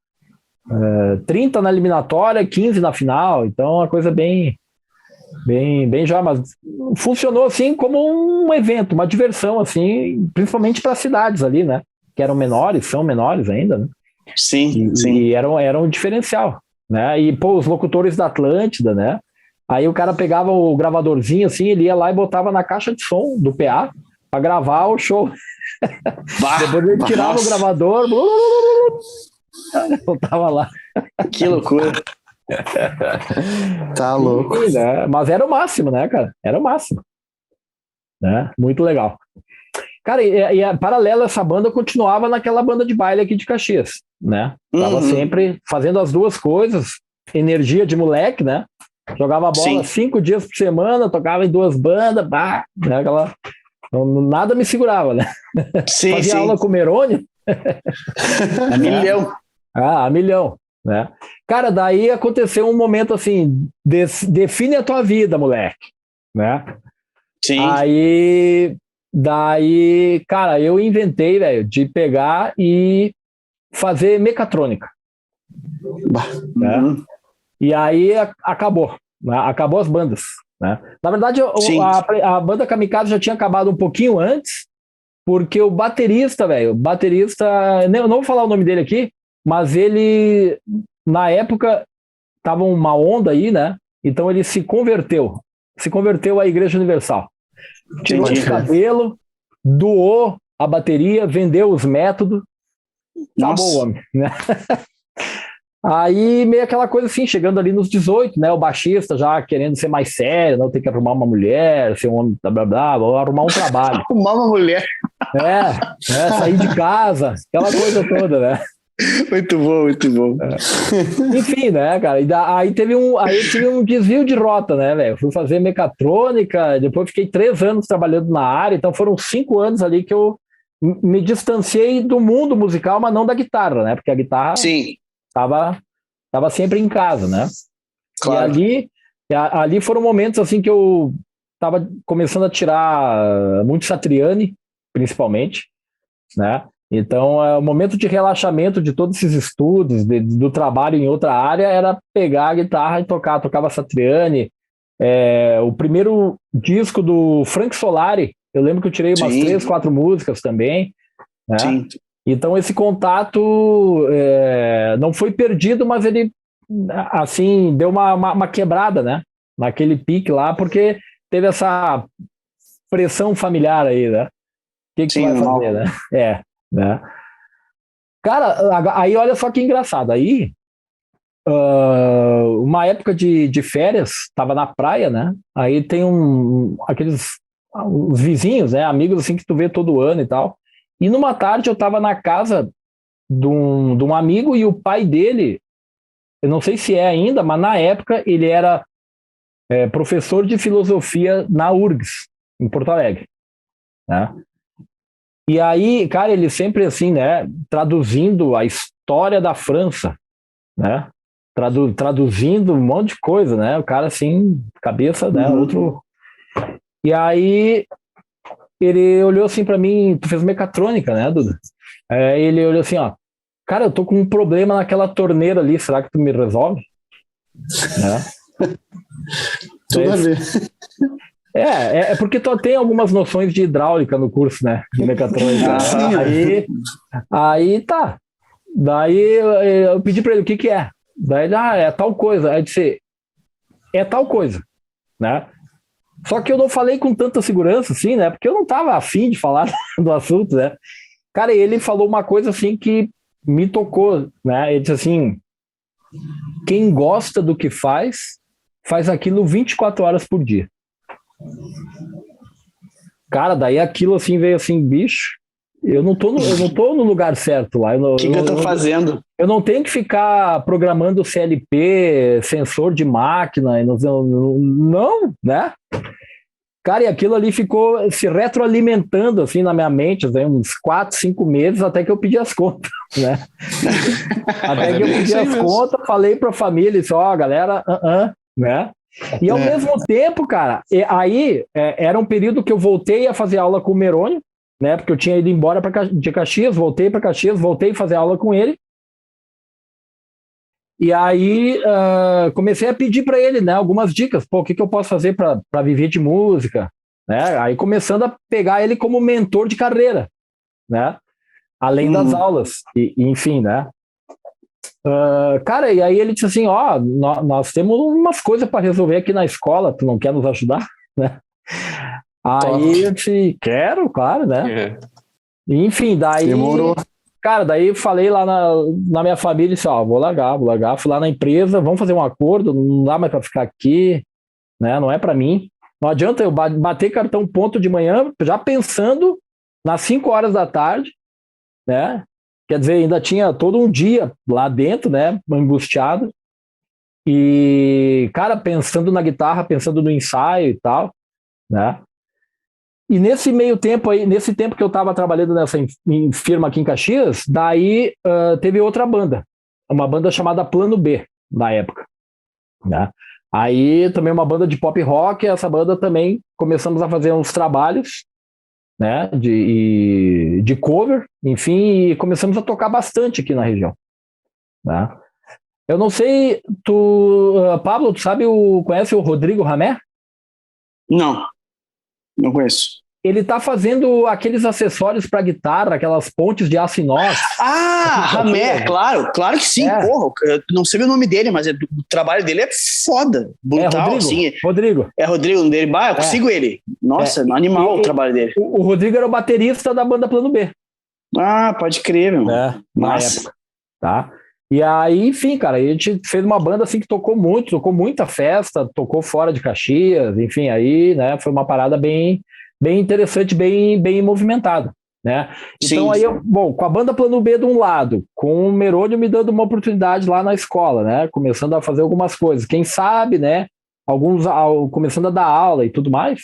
30 na eliminatória, 15 na final, então uma coisa bem já, mas funcionou assim como um evento, uma diversão, assim, principalmente para as cidades ali, né? Que eram menores, são menores ainda, né? Sim. E eram um diferencial, né? E, pô, os locutores da Atlântida, né? Aí o cara pegava o gravadorzinho, assim, ele ia lá e botava na caixa de som do PA para gravar o show. Depois ele tirava o gravador, voltava lá. Que loucura. Tá louco. Sim, né? Mas era o máximo, né, cara? Era o máximo. Né? Muito legal. Cara, e paralelo a essa banda, eu continuava naquela banda de baile aqui de Caxias, né? Tava sempre fazendo as duas coisas, energia de moleque, né? Jogava bola 5 dias por semana, tocava em 2 bandas, né? Nada me segurava, né? Fazia aula com o Merônio. A milhão. A milhão, né? Cara, daí aconteceu um momento assim, define a tua vida, moleque, né? Sim. Daí, cara, eu inventei, velho, de pegar e fazer mecatrônica. Né? E aí acabou, né? Acabou as bandas, né? Na verdade, a banda Kamikaze já tinha acabado um pouquinho antes, porque o baterista, eu não vou falar o nome dele aqui, mas ele, na época, tava uma onda aí, né? Então ele se converteu à Igreja Universal. Tirou de cabelo, doou a bateria, vendeu os métodos, acabou o homem, né? Aí meio aquela coisa assim, chegando ali nos 18, né? O baixista já querendo ser mais sério, não ter que arrumar uma mulher, ser um homem, blá, blá, vou arrumar um trabalho. Arrumar uma mulher. Sair de casa, aquela coisa toda, né? Muito bom. Enfim, né, cara? Aí tive um desvio de rota, né, velho? Fui fazer mecatrônica, depois fiquei 3 anos trabalhando na área, então foram 5 anos ali que eu me distanciei do mundo musical, mas não da guitarra, né? Porque a guitarra tava sempre em casa, né? Claro. E ali foram momentos assim que eu tava começando a tirar muito Satriani, principalmente, né? Então, o momento de relaxamento de todos esses estudos, do trabalho em outra área, era pegar a guitarra e tocar. Tocava Satriani. O primeiro disco do Frank Solari, eu lembro que eu tirei umas 3, 4 músicas também. Né? Sim. Então, esse contato não foi perdido, mas ele, assim, deu uma quebrada, né? Naquele pique lá, porque teve essa pressão familiar aí, né? O que tu vai fazer, né? Né? Cara, aí olha só que engraçado. Aí, uma época de férias, tava na praia, né? Aí tem os vizinhos, né? Amigos assim que tu vê todo ano e tal. E numa tarde eu tava na casa de um amigo e o pai dele, eu não sei se é ainda, mas na época ele era professor de filosofia na URGS, em Porto Alegre, né? E aí, cara, ele sempre assim, né, traduzindo a história da França, né, traduzindo um monte de coisa, né, o cara assim, cabeça, né, outro... E aí, ele olhou assim pra mim, tu fez mecatrônica, né, Duda? Ele olhou assim, ó, cara, eu tô com um problema naquela torneira ali, será que tu me resolve? Né? Tudo a ver. É porque tu tem algumas noções de hidráulica no curso, né? De mecatrônica. Aí tá. Daí eu pedi pra ele o que é. Daí ele, é tal coisa. Aí eu disse, é tal coisa, né? Só que eu não falei com tanta segurança, assim, né? Porque eu não tava afim de falar do assunto, né? Cara, ele falou uma coisa assim que me tocou, né? Ele disse assim, quem gosta do que faz aquilo 24 horas por dia. Cara, daí aquilo assim veio assim, bicho, eu não tô no lugar certo lá. O que eu tô fazendo? Eu não tenho que ficar programando CLP, sensor de máquina, não, né? Cara, e aquilo ali ficou se retroalimentando assim na minha mente, assim, uns 4, 5 meses até que eu pedi as contas, né? Até que eu pedi as contas, falei pra família, disse, galera, né? E ao mesmo tempo, cara, aí era um período que eu voltei a fazer aula com o Merônio, né? Porque eu tinha ido embora de Caxias, voltei para Caxias, voltei a fazer aula com ele. E aí comecei a pedir para ele, né, algumas dicas. Pô, o que eu posso fazer para viver de música? Né? Aí começando a pegar ele como mentor de carreira, né? Além das aulas, enfim, né? Cara, e aí ele disse assim, nós temos umas coisas para resolver aqui na escola, tu não quer nos ajudar? Né? Aí eu disse, quero, claro, né? Enfim, daí... Demorou. Cara, daí falei lá na minha família, disse, vou largar, fui lá na empresa, vamos fazer um acordo, não dá mais para ficar aqui, né? Não é para mim. Não adianta eu bater cartão ponto de manhã, já pensando nas 5 horas da tarde, né? Quer dizer, ainda tinha todo um dia lá dentro, né? Angustiado. E, cara, pensando na guitarra, pensando no ensaio e tal, né? E nesse meio tempo aí, nesse tempo que eu estava trabalhando nessa firma aqui em Caxias, daí teve outra banda, uma banda chamada Plano B, na época, né? Aí também uma banda de pop rock, essa banda também começamos a fazer uns trabalhos, né, de cover, enfim, e começamos a tocar bastante aqui na região, né? Eu não sei, Pablo, tu conhece o Rodrigo Ramé? Não conheço. Ele tá fazendo aqueles acessórios para guitarra, aquelas pontes de aço inox. Ramé, claro que sim, porra. Eu não sei o nome dele, mas o trabalho dele é foda, brutal, Rodrigo, assim. Rodrigo. É Rodrigo dele, eu consigo ele. Nossa, animal o trabalho dele. O Rodrigo era o baterista da banda Plano B. Pode crer, meu. Na época, tá? E aí, enfim, cara, a gente fez uma banda assim que tocou muita festa, tocou fora de Caxias, enfim, aí, né, foi uma parada bem interessante, bem movimentada, né? Então aí, com a banda Plano B de um lado, com o Merônio me dando uma oportunidade lá na escola, né, começando a fazer algumas coisas, quem sabe, né, começando a dar aula e tudo mais,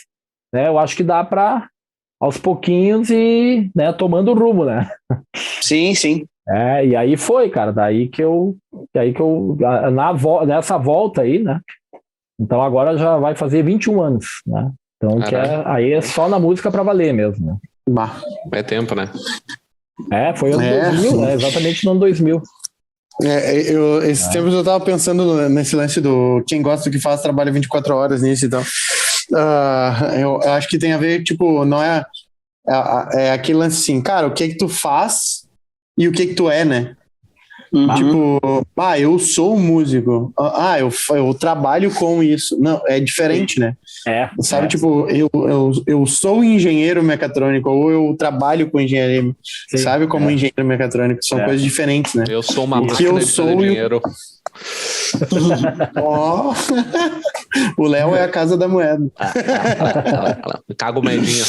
né, eu acho que dá para aos pouquinhos e, né, tomando rumo, né? Sim. E aí foi, cara, nessa volta aí, né? Então agora já vai fazer 21 anos, né? Então aí é só na música pra valer mesmo, né? É tempo, né? Foi ano 2000, né? Exatamente no ano 2000. Esses tempos eu tava pensando nesse lance do quem gosta do que faz trabalha 24 horas nisso e tal. Eu acho que tem a ver, tipo, não é aquele lance assim, cara, o que tu faz e o que tu é, né? Tipo, eu sou um músico, eu trabalho com isso. Não, é diferente, né? Sabe, tipo, eu sou engenheiro mecatrônico ou eu trabalho com engenharia, sabe, como engenheiro mecatrônico, são coisas diferentes, né? Eu sou uma máquina de fazer dinheiro. O Léo é a casa da moeda. Cago medinha.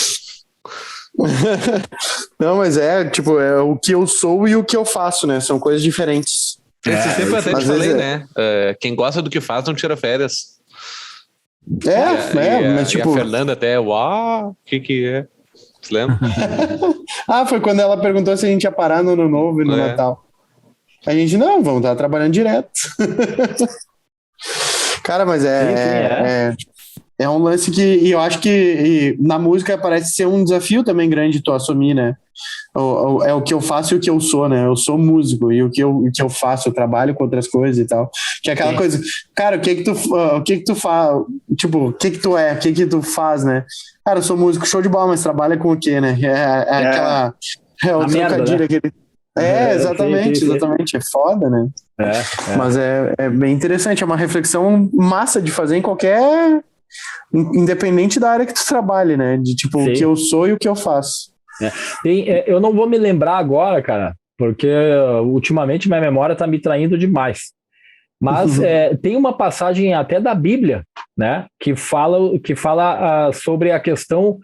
Não, mas tipo, é o que eu sou e o que eu faço, né? São coisas diferentes. Esse tempo eu até te falei, né? Quem gosta do que faz não tira férias. Mas tipo... E a Fernanda até, o que é? Você lembra? Foi quando ela perguntou se a gente ia parar no Ano Novo e no Natal. A gente, não, vamos estar trabalhando direto. Cara, mas é um lance que eu acho que na música parece ser um desafio também grande tu assumir, né? É o que eu faço e o que eu sou, né? Eu sou músico e o que eu faço, eu trabalho com outras coisas e tal. Que é aquela coisa, cara, o que que tu faz? Tipo, o que que tu é? O que que tu faz, né? Cara, eu sou músico, show de bola, mas trabalha com o quê, né? Aquela... o trocadilho, né? Aquele... exatamente. É foda, né? Mas é bem interessante, é uma reflexão massa de fazer em qualquer... Independente da área que tu trabalhe, né? De tipo, o que eu sou e o que eu faço. Eu não vou me lembrar agora, cara, porque ultimamente minha memória tá me traindo demais. Mas tem uma passagem até da Bíblia, né? Que fala sobre a questão,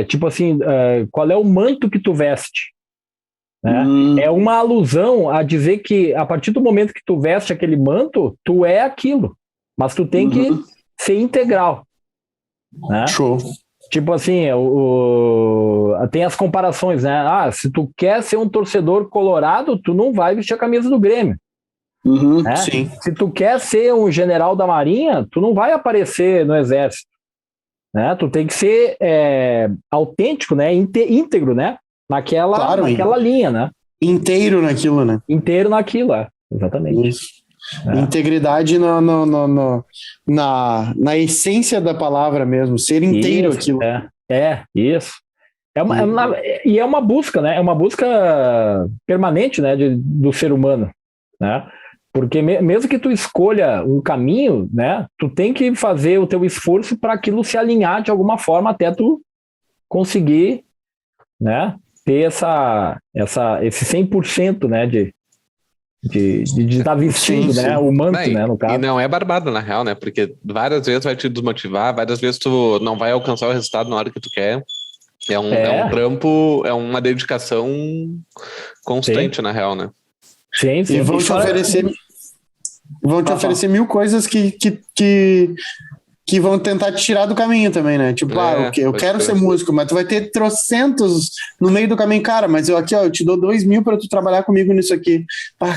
tipo assim, qual é o manto que tu veste? Né? É uma alusão a dizer que a partir do momento que tu veste aquele manto, tu é aquilo, mas tu tem que ser integral, né? Show. Tipo assim, tem as comparações, né? Se tu quer ser um torcedor colorado, tu não vai vestir a camisa do Grêmio, Né? Sim. Se tu quer ser um general da Marinha, tu não vai aparecer no Exército. Né? Tu tem que ser autêntico, né? Íntegro, né? Naquela linha, né? Inteiro naquilo, né? Inteiro naquilo, exatamente. Isso. Integridade na essência da palavra mesmo, ser inteiro isso, aquilo. Isso. E é uma busca, né? É uma busca permanente, né? Do ser humano, né? Porque mesmo que tu escolha um caminho, né? Tu tem que fazer o teu esforço para aquilo se alinhar de alguma forma até tu conseguir, né? Ter esse 100%, né? De estar vestindo, sim. né? O manto, né? No caso. E não é barbado, na real, né? Porque várias vezes vai te desmotivar, várias vezes tu não vai alcançar o resultado na hora que tu quer. É um trampo, é uma dedicação constante, na real, né? Sim. E vão te oferecer mil coisas que vão tentar te tirar do caminho também, né? Tipo, eu quero ser músico, mas tu vai ter trocentos no meio do caminho. Cara, mas eu te dou 2.000 pra tu trabalhar comigo nisso aqui.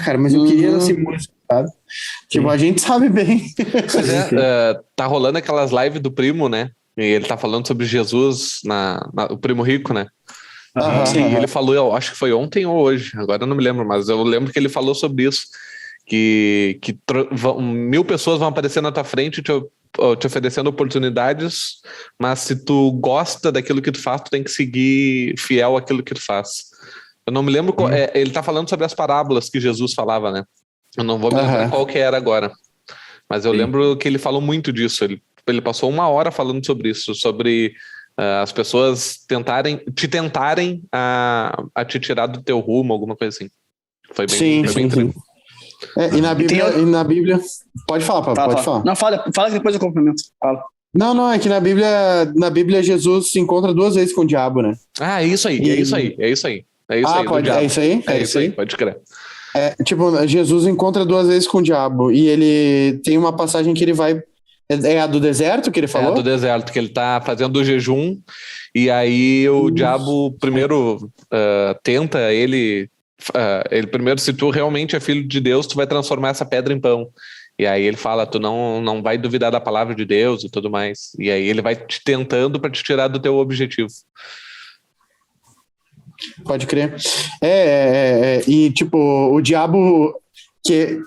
Cara, mas eu queria ser músico, sabe? Tipo, a gente sabe bem. Mas tá rolando aquelas lives do Primo, né? E ele tá falando sobre Jesus, o Primo Rico, né? E ele falou, eu acho que foi ontem ou hoje, agora eu não me lembro, mas eu lembro que ele falou sobre isso, que 1.000 pessoas vão aparecer na tua frente te oferecendo oportunidades, mas se tu gosta daquilo que tu faz, tu tem que seguir fiel àquilo que tu faz. Eu não me lembro ele tá falando sobre as parábolas que Jesus falava, né? Eu não vou me lembrar qual que era agora, mas eu lembro que ele falou muito disso. Ele passou 1 hora falando sobre isso, sobre as pessoas tentarem a te tirar do teu rumo, alguma coisa assim. Foi bem incrível. E na Bíblia... Pode falar, Pablo, pode falar. Não, fala que depois eu complemento. Fala. Não, é que na Bíblia Jesus se encontra 2 vezes com o diabo, né? É isso aí. É isso aí, pode crer. Jesus encontra 2 vezes com o diabo, e ele tem uma passagem que ele vai... É a do deserto que ele falou? É a do deserto, que ele tá fazendo o jejum, e aí o diabo primeiro tenta ele primeiro, se tu realmente é filho de Deus, tu vai transformar essa pedra em pão. E aí ele fala, tu não vai duvidar da palavra de Deus e tudo mais. E aí ele vai te tentando para te tirar do teu objetivo. Pode crer. E tipo, o diabo, que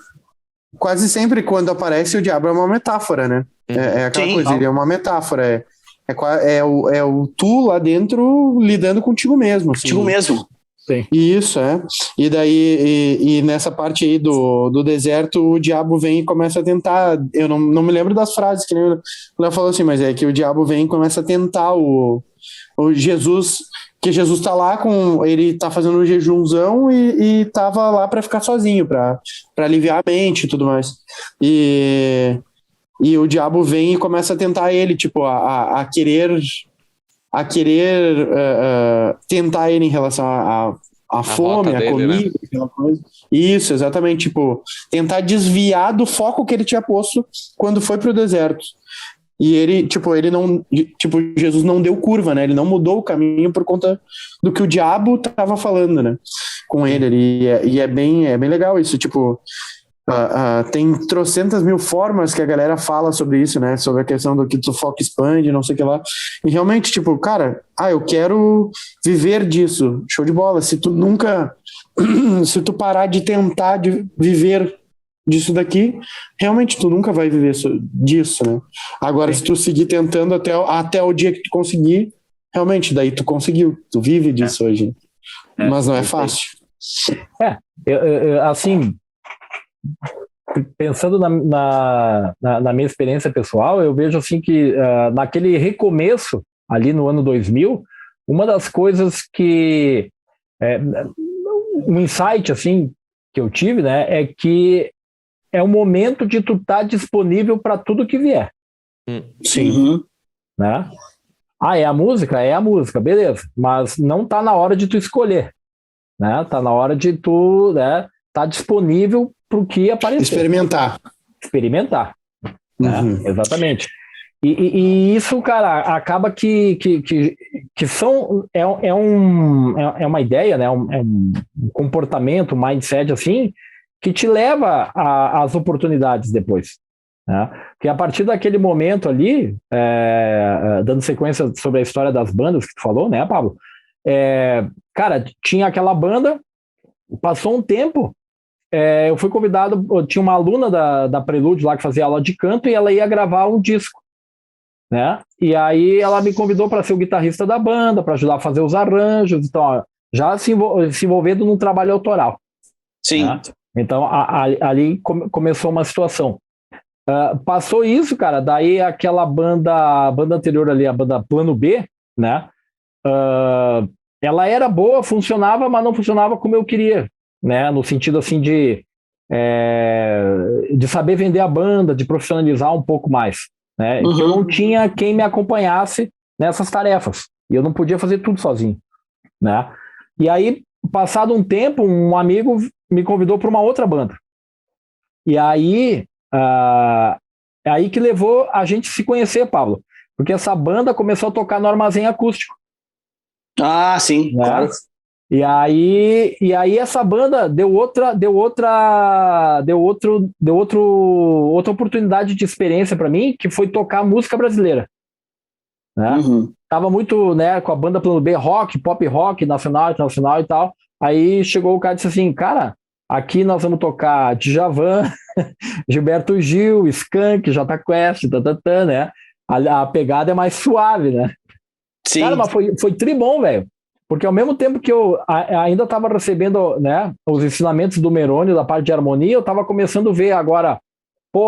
quase sempre quando aparece o diabo é uma metáfora, né? É aquela coisa, ele é uma metáfora. É o tu lá dentro lidando contigo mesmo. Assim. Contigo mesmo. Sim. Isso, E daí, e nessa parte aí do deserto, o diabo vem e começa a tentar. Eu não me lembro das frases que o Léo falou assim, mas é que o diabo vem e começa a tentar o Jesus, que Jesus tá lá ele tá fazendo um jejumzão e tava lá para ficar sozinho, para aliviar a mente e tudo mais. E o diabo vem e começa a tentar ele, tipo, a querer tentar ele em relação à fome, à comida, né? Aquela coisa. Isso, exatamente, tipo, tentar desviar do foco que ele tinha posto quando foi pro deserto. E ele não, Jesus não deu curva, né? Ele não mudou o caminho por conta do que o diabo tava falando, né? Com ele. E é bem legal isso, tipo, tem trocentas mil formas que a galera fala sobre isso, né? Sobre a questão do que tu foco expande, não sei o que lá. E realmente, tipo, cara, eu quero viver disso. Show de bola. Se tu parar de tentar viver disso daqui, realmente tu nunca vai viver disso, né? Agora, se tu seguir tentando até o dia que tu conseguir, realmente, daí tu conseguiu. Tu vive disso hoje. Mas não é fácil. Assim... Pensando na minha experiência pessoal, eu vejo assim que naquele recomeço, ali no ano 2000, uma das coisas que... um insight assim, que eu tive, né, é que é o momento de tu estar disponível para tudo que vier. Sim. Né? É a música? É a música, beleza. Mas não tá na hora de tu escolher. Né? Tá na hora de tu... né, tá disponível para o que aparecer. Experimentar. Né? Exatamente. E isso, cara, acaba que é uma ideia, né? Um comportamento, um mindset assim, que te leva às oportunidades depois. Né? Porque a partir daquele momento ali, dando sequência sobre a história das bandas que tu falou, né, Pablo? Cara, tinha aquela banda, passou um tempo, eu fui convidado, tinha uma aluna da Prelude lá que fazia aula de canto e ela ia gravar um disco, né? E aí ela me convidou para ser o guitarrista da banda, para ajudar a fazer os arranjos, então, ó, já se envolvendo num trabalho autoral. Sim. Né? Então, ali começou uma situação. Passou isso, cara, daí aquela a banda anterior ali, a banda Plano B, né? Ela era boa, funcionava, mas não funcionava como eu queria, né? No sentido, assim, de saber vender a banda, de profissionalizar um pouco mais, né? Uhum. Eu não tinha quem me acompanhasse nessas tarefas, e eu não podia fazer tudo sozinho, né? E aí, passado um tempo, um amigo me convidou para uma outra banda. E aí, aí que levou a gente se conhecer, Pablo, porque essa banda começou a tocar no Armazém Acústico. Ah, sim, né? Claro. E aí essa banda deu outra oportunidade de experiência para mim, que foi tocar música brasileira. Né? Uhum. Tava muito, né, com a banda Plano B, rock, pop rock, nacional, internacional e tal. Aí chegou o cara e disse assim, cara, aqui nós vamos tocar Djavan, Gilberto Gil, Skank, Jota Quest, né? A pegada é mais suave, né? Sim. Cara, mas foi tribom, velho. Porque ao mesmo tempo que eu ainda estava recebendo, né, os ensinamentos do Merônio da parte de harmonia, eu estava começando a ver agora,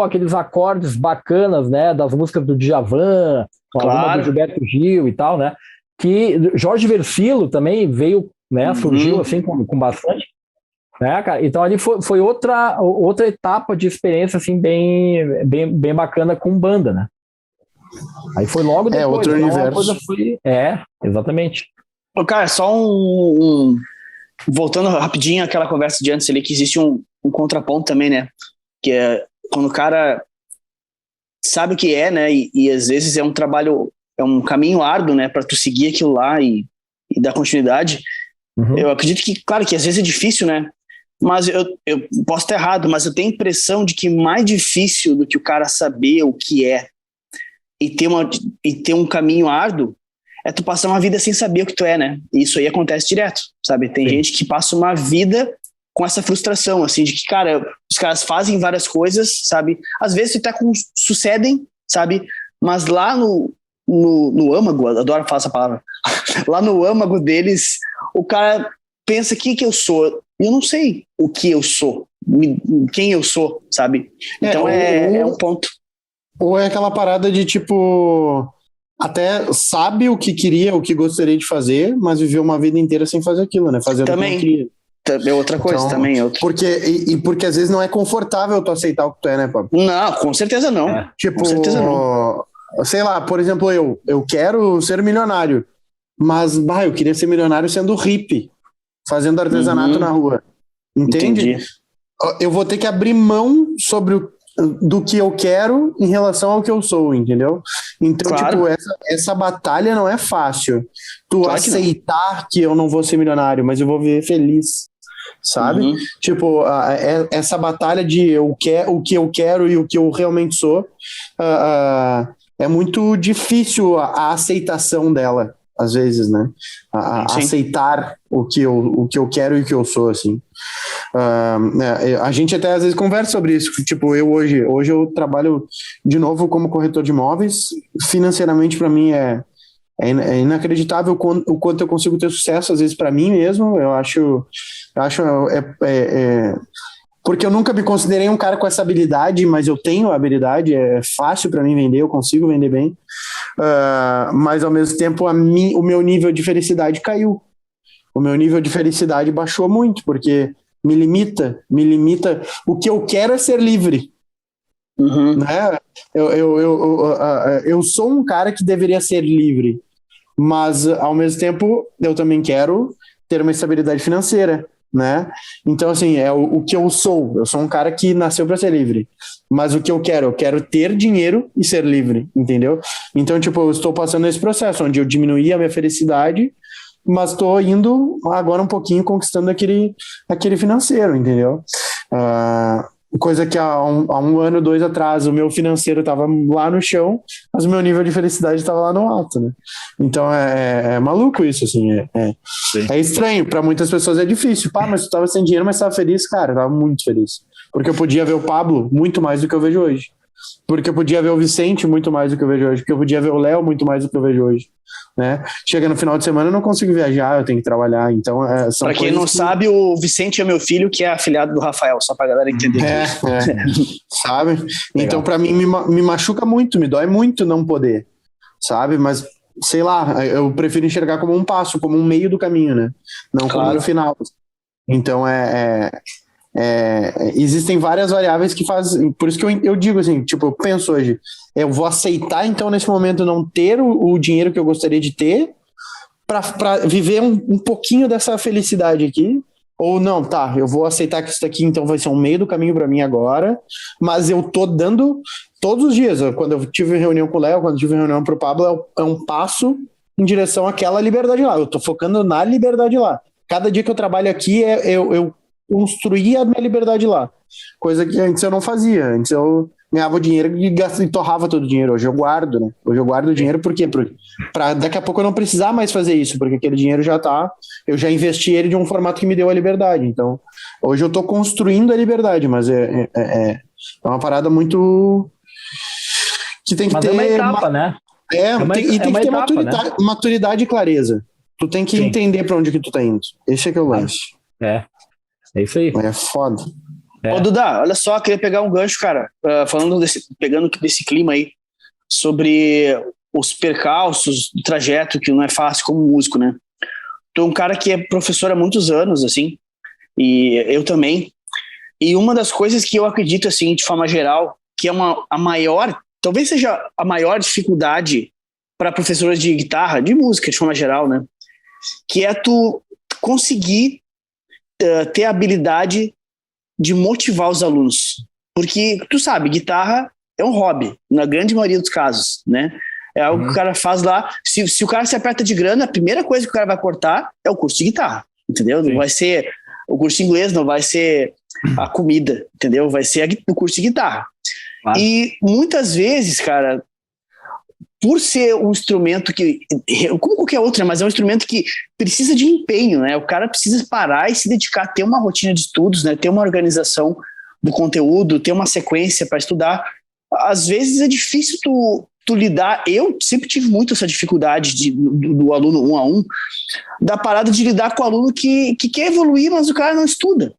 aqueles acordes bacanas, né, das músicas do Djavan, alguma do Gilberto Gil e tal, né, que Jorge Versilo também veio, né, surgiu assim com bastante, né, cara. Então ali foi outra etapa de experiência, assim, bem bacana com banda, né. Aí foi logo depois. Outro universo. Exatamente. Cara, só voltando rapidinho àquela conversa de antes ali, que existe um contraponto também, né? Que é quando o cara sabe o que é, né? E às vezes é um trabalho, é um caminho árduo, né? Pra tu seguir aquilo lá e dar continuidade. Uhum. Eu acredito que, claro, que às vezes é difícil, né? Mas eu posso estar errado, mas eu tenho a impressão de que mais difícil do que o cara saber o que é e ter um caminho árduo é tu passar uma vida sem saber o que tu é, né? E isso aí acontece direto, sabe? Tem gente que passa uma vida com essa frustração, assim, de que, cara, os caras fazem várias coisas, sabe? Às vezes até sucedem, sabe? Mas lá no âmago, adoro falar essa palavra, lá no âmago deles, o cara pensa, o que eu sou? Eu não sei o que eu sou, quem eu sou, sabe? Então é um ponto. Ou é aquela parada de, tipo, até sabe o que queria, o que gostaria de fazer, mas viveu uma vida inteira sem fazer aquilo, né? Fazendo também, o que não queria. É outra coisa, então, também. Porque às vezes não é confortável tu aceitar o que tu é, né, Pablo? Não, com certeza não. Tipo, com certeza não. Sei lá, por exemplo, eu quero ser milionário, mas, eu queria ser milionário sendo hippie, fazendo artesanato na rua. Entende? Entendi. Eu vou ter que abrir mão do que eu quero em relação ao que eu sou, entendeu? Então, claro. Tipo, essa batalha não é fácil. Tu aceitar que eu não vou ser milionário, mas eu vou viver feliz, sabe? Uhum. Tipo, essa batalha de o que eu quero e o que eu realmente sou, é muito difícil a aceitação dela, às vezes, né? Aceitar o que eu quero e o que eu sou, assim. A gente até às vezes conversa sobre isso. Tipo, hoje eu trabalho de novo como corretor de imóveis. Financeiramente, para mim, é inacreditável o quanto eu consigo ter sucesso, às vezes, para mim mesmo. Eu acho porque eu nunca me considerei um cara com essa habilidade, mas eu tenho a habilidade, é fácil para mim vender, eu consigo vender bem, mas ao mesmo tempo o meu nível de felicidade caiu. O meu nível de felicidade baixou muito, porque me limita. O que eu quero é ser livre. Uhum. Né? Eu sou um cara que deveria ser livre, mas ao mesmo tempo eu também quero ter uma estabilidade financeira, né? Então, assim, é o que eu sou. Eu sou um cara que nasceu para ser livre, mas o que eu quero ter dinheiro e ser livre, entendeu? Então, tipo, eu estou passando esse processo onde eu diminuí a minha felicidade, mas estou indo agora um pouquinho conquistando aquele financeiro, entendeu? Coisa que há um ano, 2 atrás, o meu financeiro estava lá no chão, mas o meu nível de felicidade estava lá no alto, né? Então é maluco isso, assim. É estranho, para muitas pessoas é difícil. Pá, mas tu estava sem dinheiro, mas estava feliz? Cara, eu estava muito feliz. Porque eu podia ver o Pablo muito mais do que eu vejo hoje. Porque eu podia ver o Vicente muito mais do que eu vejo hoje. Porque eu podia ver o Léo muito mais do que eu vejo hoje. Né? Chega no final de semana, eu não consigo viajar, eu tenho que trabalhar. Então, para quem não sabe, o Vicente é meu filho, que é afilhado do Rafael, só pra galera entender. Sabe? Então, para mim, me machuca muito, me dói muito não poder, sabe? Mas, sei lá, eu prefiro enxergar como um passo, como um meio do caminho, né? Não como um final. Então, existem várias variáveis que fazem. Por isso que eu digo assim, tipo, eu penso hoje, eu vou aceitar então nesse momento não ter o dinheiro que eu gostaria de ter para viver um pouquinho dessa felicidade aqui, ou não, tá, eu vou aceitar que isso daqui então vai ser um meio do caminho para mim agora, mas eu tô dando todos os dias, quando eu tive reunião com o Léo, quando eu tive reunião pro Pablo, é um passo em direção àquela liberdade lá, eu tô focando na liberdade lá. Cada dia que eu trabalho aqui, eu construir a minha liberdade lá. Coisa que antes eu não fazia. Antes eu ganhava o dinheiro e torrava todo o dinheiro. Hoje eu guardo, né? Hoje eu guardo o dinheiro por quê? Pra daqui a pouco eu não precisar mais fazer isso, porque aquele dinheiro já tá... Eu já investi ele de um formato que me deu a liberdade. Então, hoje eu tô construindo a liberdade, mas é uma parada muito... que tem que ter... é uma etapa, né? Tem que ter maturidade e clareza. Tu tem que entender pra onde que tu tá indo. Esse é que é o lance. É isso aí. É foda. Ô, Duda, olha só, queria pegar um gancho, cara, pegando desse clima aí, sobre os percalços do trajeto, que não é fácil como músico, né? Tu é um cara que é professor há muitos anos, assim, e eu também, e uma das coisas que eu acredito, assim, de forma geral, que é a maior, talvez seja a maior dificuldade para professores de guitarra, de música, de forma geral, né? Que é tu conseguir ter a habilidade de motivar os alunos. Porque, tu sabe, guitarra é um hobby, na grande maioria dos casos, né? É algo que o cara faz lá. Se o cara se aperta de grana, a primeira coisa que o cara vai cortar é o curso de guitarra, entendeu? Sim. Não vai ser o curso de inglês, não vai ser a comida, entendeu? Vai ser o curso de guitarra. Claro. E muitas vezes, cara, por ser um instrumento que, como qualquer outro, né, mas é um instrumento que precisa de empenho, né? O cara precisa parar e se dedicar, ter uma rotina de estudos, né? Ter uma organização do conteúdo, ter uma sequência para estudar. Às vezes é difícil tu lidar. Eu sempre tive muito essa dificuldade do aluno 1 a 1, da parada de lidar com o aluno que quer evoluir, mas o cara não estuda.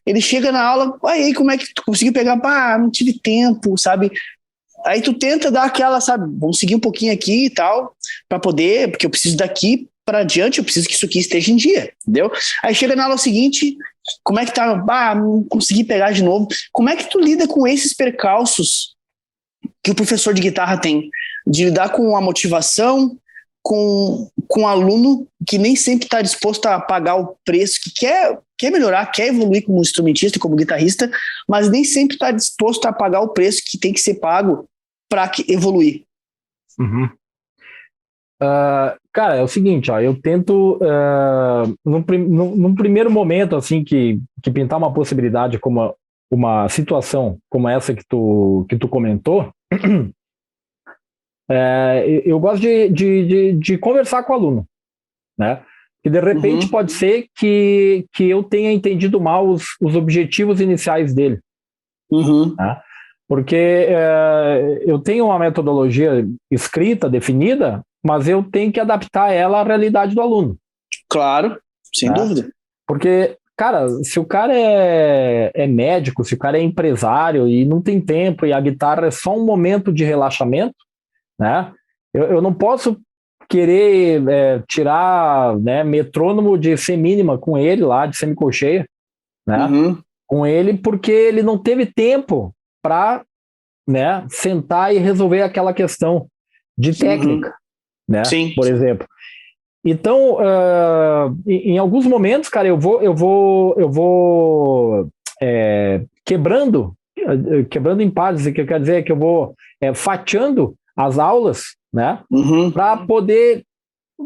Ele chega na aula, aí como é que tu conseguiu pegar? Não tive tempo, sabe? Aí tu tenta dar aquela, sabe, vamos seguir um pouquinho aqui e tal, para poder, porque eu preciso daqui para adiante, eu preciso que isso aqui esteja em dia, entendeu? Aí chega na aula seguinte, como é que tá? Não consegui pegar de novo. Como é que tu lida com esses percalços que o professor de guitarra tem? De lidar com a motivação, com um aluno que nem sempre está disposto a pagar o preço, que quer melhorar, quer evoluir como instrumentista, como guitarrista, mas nem sempre está disposto a pagar o preço que tem que ser pago para evoluir. Uhum. Cara, é o seguinte, ó, eu tento, num primeiro momento, assim, que pintar uma possibilidade como uma situação como essa que tu comentou, eu gosto de conversar com o aluno, né? Que de repente pode ser que eu tenha entendido mal os objetivos iniciais dele. Né? Porque eu tenho uma metodologia escrita, definida, mas eu tenho que adaptar ela à realidade do aluno. Claro, sem dúvida. Porque, cara, se o cara é médico, se o cara é empresário e não tem tempo e a guitarra é só um momento de relaxamento, né? Eu não posso querer tirar, né, metrônomo de semínima com ele lá, de semicolcheia, né? Com ele, porque ele não teve tempo para, né, sentar e resolver aquela questão de técnica, né? Sim. Por exemplo. Então, em alguns momentos, cara, eu vou quebrando em partes, o que quer dizer é que eu vou fatiando as aulas, né, para poder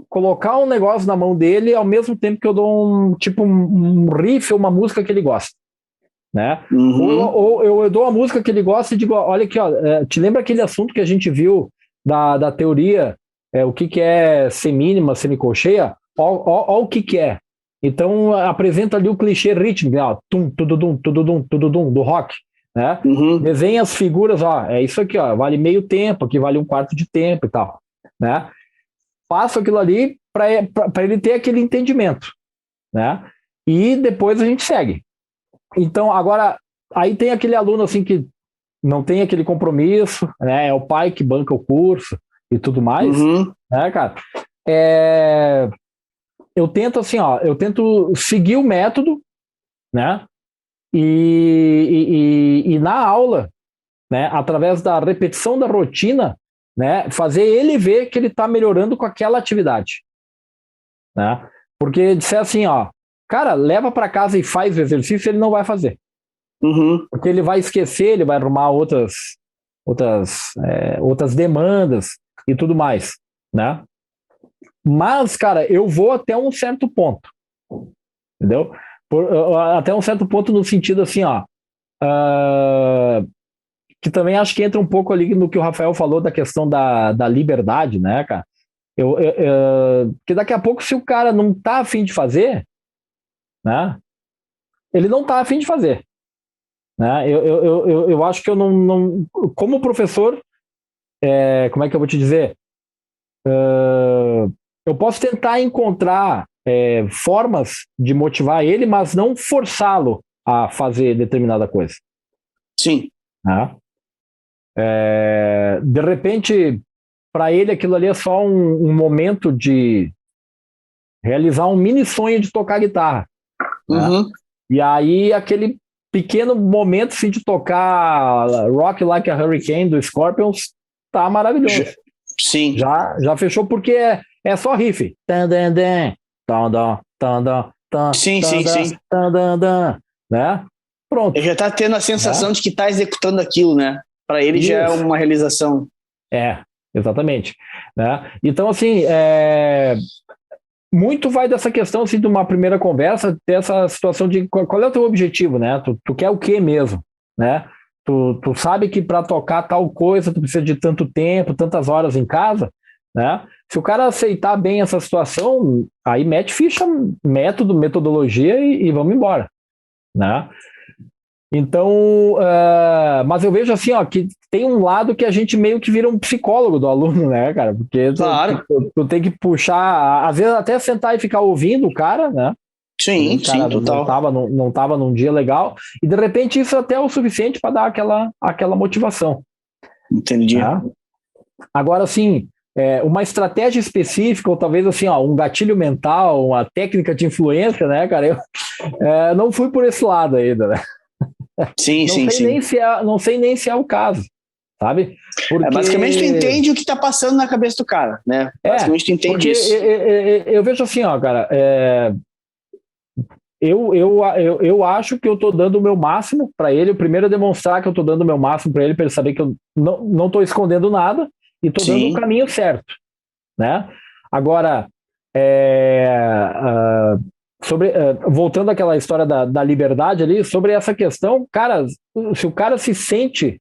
colocar um negócio na mão dele ao mesmo tempo que eu dou um riff ou uma música que ele gosta. né? Ou eu dou uma música que ele gosta e digo, olha aqui, ó, te lembra aquele assunto que a gente viu da teoria, o que é semínima, semicolcheia? Ó o que é. Então, apresenta ali o clichê rítmico, ó, tum, tududum, tududum, tududum, do rock, né? Desenha as figuras, ó, é isso aqui, ó, vale meio tempo, aqui vale um quarto de tempo e tal, né? Passo aquilo ali para ele ter aquele entendimento, né? E depois a gente segue. Então, agora, aí tem aquele aluno, assim, que não tem aquele compromisso, né? É o pai que banca o curso e tudo mais, né, cara? Eu tento, assim, ó, eu tento seguir o método, né? E na aula, né, através da repetição da rotina, né, fazer ele ver que ele está melhorando com aquela atividade, né? Porque disser assim, ó, cara, leva para casa e faz o exercício, ele não vai fazer. Porque ele vai esquecer, ele vai arrumar outras demandas e tudo mais, né? Mas, cara, eu vou até um certo ponto, entendeu? Até um certo ponto no sentido assim, ó, que também acho que entra um pouco ali no que o Rafael falou da questão da liberdade, né, cara? Porque daqui a pouco, se o cara não tá a fim de fazer, né, ele não tá a fim de fazer, né? Eu acho que eu não como professor, como é que eu vou te dizer? Eu posso tentar encontrar formas de motivar ele, mas não forçá-lo a fazer determinada coisa. Sim. Né? De repente, para ele aquilo ali é só um momento de realizar um mini sonho de tocar guitarra. Né? E aí aquele pequeno momento assim, de tocar Rock Like a Hurricane do Scorpions tá maravilhoso. Sim. Já fechou porque é só riff. Sim. Né? Pronto. Ele já tá tendo a sensação de que tá executando aquilo, né? Para ele já é uma realização. Exatamente. Né? Então, assim, muito vai dessa questão assim, de uma primeira conversa, dessa situação de qual é o teu objetivo, né? Tu quer o quê mesmo, né? Tu sabe que para tocar tal coisa tu precisa de tanto tempo, tantas horas em casa, né? Se o cara aceitar bem essa situação, aí mete ficha, método, metodologia e vamos embora, né? Então, mas eu vejo assim, ó, que tem um lado que a gente meio que vira um psicólogo do aluno, né, cara? Porque claro. tu tem que puxar, às vezes até sentar e ficar ouvindo o cara, né? Sim, total. Não tava num dia legal, e de repente isso até é o suficiente para dar aquela motivação. Entendi. Tá? Agora, assim, uma estratégia específica, ou talvez assim, ó, um gatilho mental, uma técnica de influência, né, cara? Eu não fui por esse lado ainda, né? Sim. Não sei nem se é o caso, sabe? Porque... basicamente tu entende o que tá passando na cabeça do cara, né? Basicamente tu entende isso. Eu vejo assim, ó, cara, eu acho que eu tô dando o meu máximo para ele. O primeiro é demonstrar que eu tô dando o meu máximo para ele saber que eu não tô escondendo nada e tô dando o caminho certo, né? Agora, voltando àquela história da liberdade ali, sobre essa questão, cara, se o cara se sente,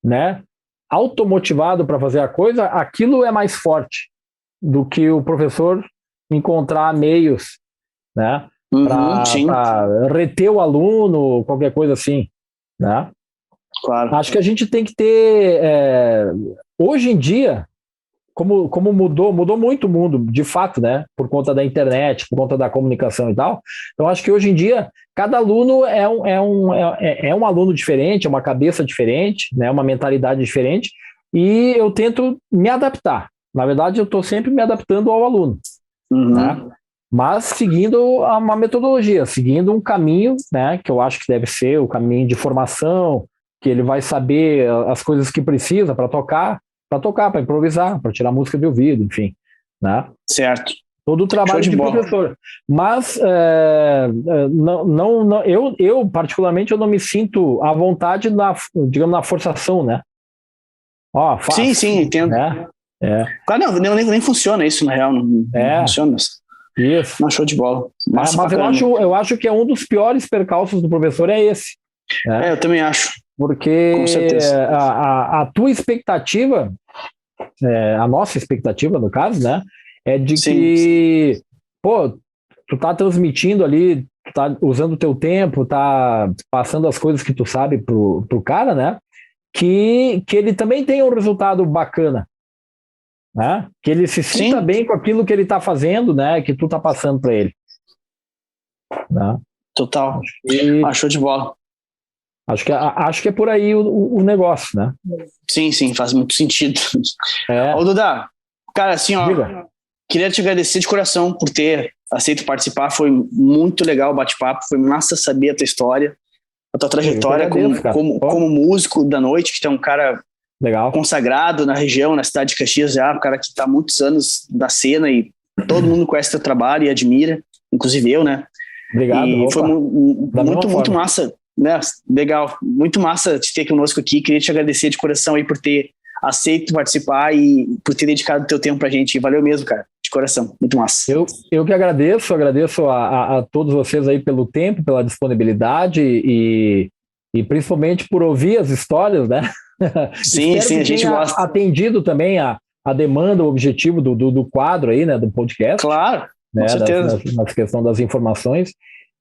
né, automotivado para fazer a coisa, aquilo é mais forte do que o professor encontrar meios, né, para reter o aluno, qualquer coisa assim, né? Claro. Acho que a gente tem que ter, hoje em dia, como mudou muito o mundo, de fato, né? Por conta da internet, por conta da comunicação e tal. Então, acho que hoje em dia, cada aluno é um aluno diferente, é uma cabeça diferente, né? Uma mentalidade diferente, e eu tento me adaptar. Na verdade, eu estou sempre me adaptando ao aluno. Né? Mas seguindo uma metodologia, seguindo um caminho, né? Que eu acho que deve ser o caminho de formação, que ele vai saber as coisas que precisa para tocar, para improvisar, para tirar música de ouvido, enfim, né? Certo. Todo o trabalho de professor. Mas eu particularmente eu não me sinto à vontade digamos, na forçação, né? Ó, fácil, sim, entendo. Né? Claro, nem funciona isso, na real, não funciona isso. Isso. Não, show de bola. Mas eu acho que é um dos piores percalços do professor é esse. Eu também acho. Porque com certeza. A tua expectativa, a nossa expectativa, no caso, né, é de que, pô, tu tá transmitindo ali, tu tá usando o teu tempo, tá passando as coisas que tu sabe pro cara, né, que ele também tenha um resultado bacana, né, que ele se sinta bem com aquilo que ele tá fazendo, né, que tu tá passando para ele. Né? Total. Show de bola. Acho que é por aí o negócio, né? Sim, faz muito sentido. Ô, Duda, cara, assim, ó, queria te agradecer de coração por ter aceito participar, foi muito legal o bate-papo, foi massa saber a tua história, a tua trajetória como músico da noite, que tu é um cara legal, consagrado na região, na cidade de Caxias já, um cara que está há muitos anos da cena e todo mundo conhece teu trabalho e admira, inclusive eu, né? Obrigado. E foi muito massa, né? Legal, muito massa te ter conosco aqui. Queria te agradecer de coração aí por ter aceito participar e por ter dedicado o teu tempo pra gente. Valeu mesmo, cara, de coração, muito massa. Eu que agradeço a todos vocês aí pelo tempo, pela disponibilidade e principalmente por ouvir as histórias, né? Sim, a gente gosta. Atendido também a demanda, o objetivo do quadro aí, né, do podcast. Claro, né, com certeza. Na questão das informações.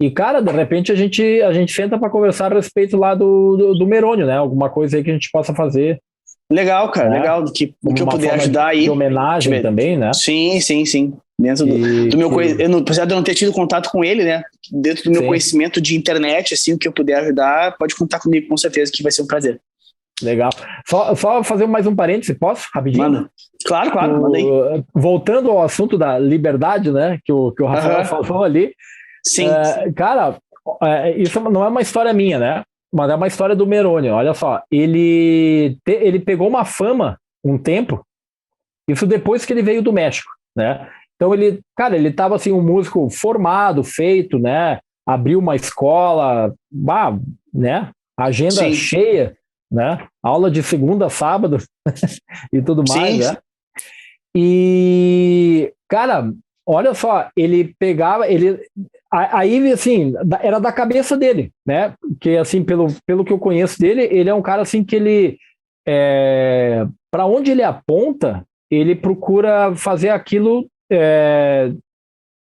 E, cara, de repente a gente senta para conversar a respeito lá do Merônio, né? Alguma coisa aí que a gente possa fazer. Legal, cara, legal. O que eu puder ajudar aí. De homenagem também, né? Sim. Dentro do meu conhecimento, apesar de eu não ter tido contato com ele, né? Dentro do meu conhecimento de internet, assim, o que eu puder ajudar, pode contar comigo com certeza, que vai ser um prazer. Legal. Só fazer mais um parêntese, posso? Rapidinho? Manda. Claro, manda aí. Voltando ao assunto da liberdade, né? Que o Rafael falou ali. Sim. Cara, isso não é uma história minha, né? Mas é uma história do Merônio. Olha só, ele pegou uma fama um tempo, isso depois que ele veio do México, né? Então ele estava assim, um músico formado, feito, né? Abriu uma escola, né? Agenda cheia, né? Aula de segunda a sábado e tudo mais, né? E, cara, olha só, ele pegava, aí, assim, era da cabeça dele, né? Que, assim, pelo que eu conheço dele, ele é um cara, assim, que ele, para onde ele aponta, ele procura fazer aquilo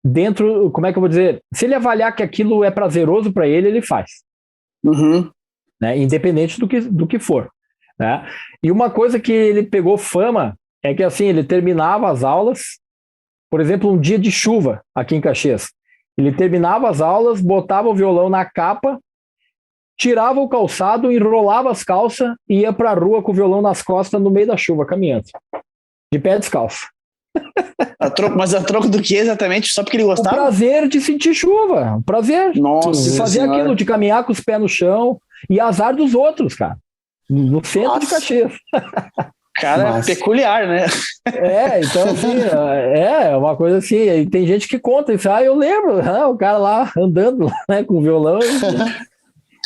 dentro, como é que eu vou dizer? Se ele avaliar que aquilo é prazeroso para ele, ele faz. Né? Independente do que for. Né? E uma coisa que ele pegou fama é que, assim, ele terminava as aulas, por exemplo, um dia de chuva aqui em Caxias. Ele terminava as aulas, botava o violão na capa, tirava o calçado, enrolava as calças e ia para a rua com o violão nas costas no meio da chuva, caminhando. De pé descalço. Mas a troco do que exatamente? Só porque ele gostava? O prazer de sentir chuva. O prazer de fazer aquilo, de caminhar com os pés no chão. E azar dos outros, cara. No centro de Caxias. Cara, peculiar, né? Então, assim, é uma coisa assim, e tem gente que conta isso, eu lembro, o cara lá andando, né, com o violão e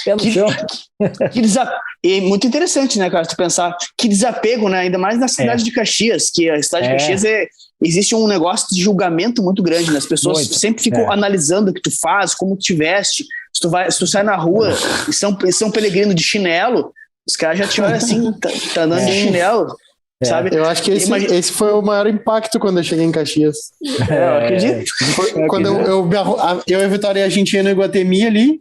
pé no chão. E muito interessante, né, cara, tu pensar, que desapego, né, ainda mais na cidade de Caxias, que a cidade de Caxias existe um negócio de julgamento muito grande, né, as pessoas sempre ficam analisando o que tu faz, como tu te veste, se tu sai na rua e São Pellegrino de chinelo, os caras já te olham assim, tá andando de chinelo, sabe? Eu acho que esse foi o maior impacto quando eu cheguei em Caxias. Eu acredito. Quando eu e a Vitória, a gente ia no Iguatemi ali,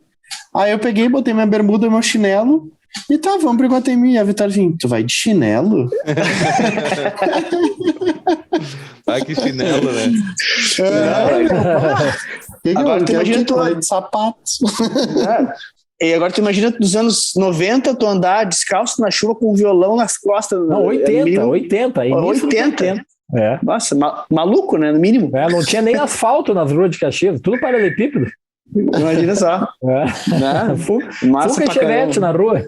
aí eu peguei, botei minha bermuda e meu chinelo, e vamos pro Iguatemi. E a Vitória assim, tu vai de chinelo? Que chinelo, né? Agora tu imagina tu de sapatos. E agora tu imagina dos anos 90 tu andar descalço na chuva com um violão nas costas. Não, 80. 80. Nossa, maluco, né? No mínimo. Não tinha nem asfalto nas ruas de Caxias, tudo paralelepípedo. Imagina só. Massa pra Chevette na rua.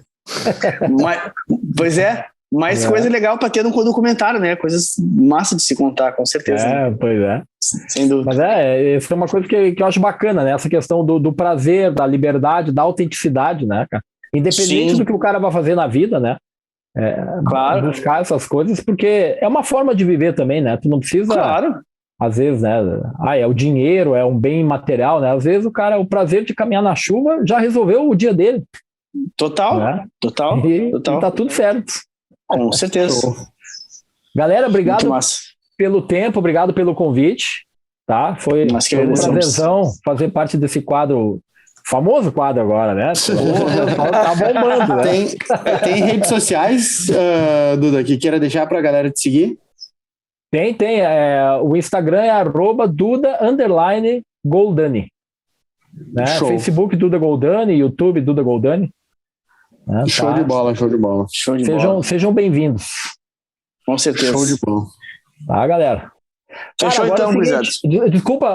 Pois é. Mais coisa legal para ter no documentário, né? Coisas massa de se contar, com certeza. Pois é. Sem dúvida. Mas essa é uma coisa que eu acho bacana, né? Essa questão do prazer, da liberdade, da autenticidade, né, cara? Independente do que o cara vai fazer na vida, né? Claro. Buscar essas coisas, porque é uma forma de viver também, né? Tu não precisa... Claro. Às vezes, né? É o dinheiro, é um bem material, né? Às vezes o prazer de caminhar na chuva já resolveu o dia dele. Total. E tá tudo certo. Com certeza. Galera, obrigado pelo tempo, obrigado pelo convite. Tá? Foi um prazerzão fazer parte desse quadro, famoso quadro agora, né? Tá bombando, né? Tem redes sociais, Duda, que queira deixar pra galera te seguir? Tem. O Instagram é @Duda_Goldani. Né? Facebook Duda Goldani, YouTube Duda Goldani. Né? Show de bola. Sejam bem-vindos. Com certeza. Show de bola. Tá, galera? Fechou então, gurizada. Desculpa,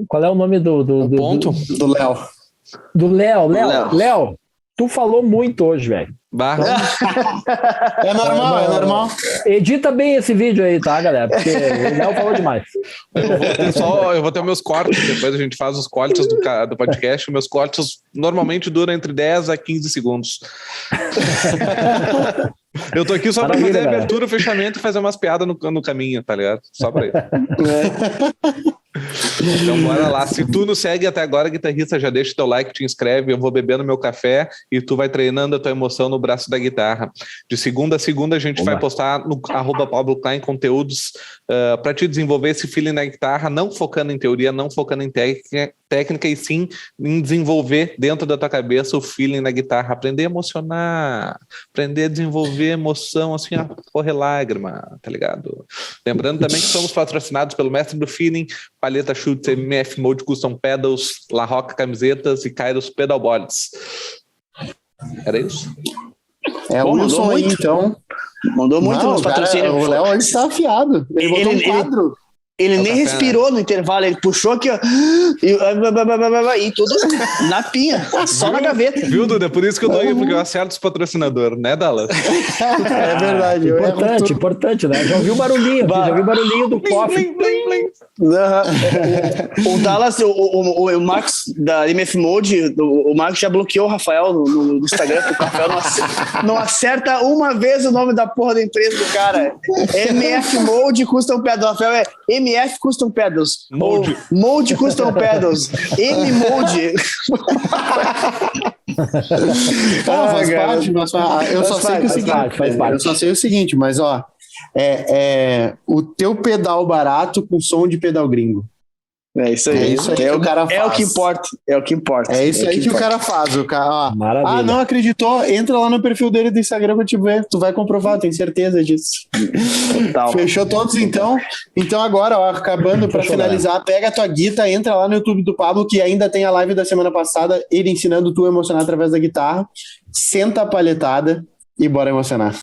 qual é o nome do ponto? Do Léo. Do Léo. Léo, tu falou muito hoje, velho. É normal. Edita bem esse vídeo aí, tá, galera? Porque o Léo falou demais. Eu vou ter meus cortes, depois a gente faz os cortes do podcast. Meus cortes normalmente duram entre 10 a 15 segundos. Eu tô aqui só pra fazer abertura, fechamento e fazer umas piadas no caminho, tá ligado? Só pra isso. Então bora lá. Se tu nos segue até agora, guitarrista, já deixa o teu like, te inscreve. Eu vou bebendo meu café e tu vai treinando a tua emoção no braço da guitarra. De segunda a segunda a gente vai postar no @PabloKlein conteúdos para te desenvolver esse feeling na guitarra, não focando em teoria, não focando em técnica, e sim em desenvolver dentro da tua cabeça o feeling na guitarra, aprender a emocionar, aprender a desenvolver emoção, assim, a correr lágrima, tá ligado? Lembrando também que somos patrocinados pelo Mestre do Feeling, Palheta Chutes, MF Mode Custom Pedals, La Rocca Camisetas e Kairos Pedalboards. Era isso? O Wilson aí, então. Mandou muito nos patrocínios. O Léo hoje tá afiado. Ele botou um quadro. Ele nem respirou no intervalo, ele puxou aqui, ó, e tudo na pinha, só na gaveta. Viu, Duda? Por isso que eu tô aí, porque eu acerto os patrocinadores, né, Dallas? É verdade. Importante, né? Já ouvi o barulhinho aqui, já ouvi o barulhinho do cofre. O Dallas, o Max da MF Mode, o Max já bloqueou o Rafael no Instagram, porque o Rafael não acerta uma vez o nome da porra da empresa do cara. MF Mode Custom Pedals. O Rafael é MF Custom Pedals. Mode Custom Pedals. M Mode. Faz parte, mas eu só sei o seguinte. Eu só sei o seguinte, mas ó. O teu pedal barato com som de pedal gringo. É isso aí. Que o cara faz. É o que importa. É isso aí que o cara faz. O cara, ó, não acreditou? Entra lá no perfil dele do Instagram pra te ver. Tu vai comprovar, tenho certeza disso. Total. Fechou todos, então? Então agora, ó, acabando pra finalizar, pega a tua guitarra, entra lá no YouTube do Pablo, que ainda tem a live da semana passada, ele ensinando tu a emocionar através da guitarra. Senta a palhetada e bora emocionar.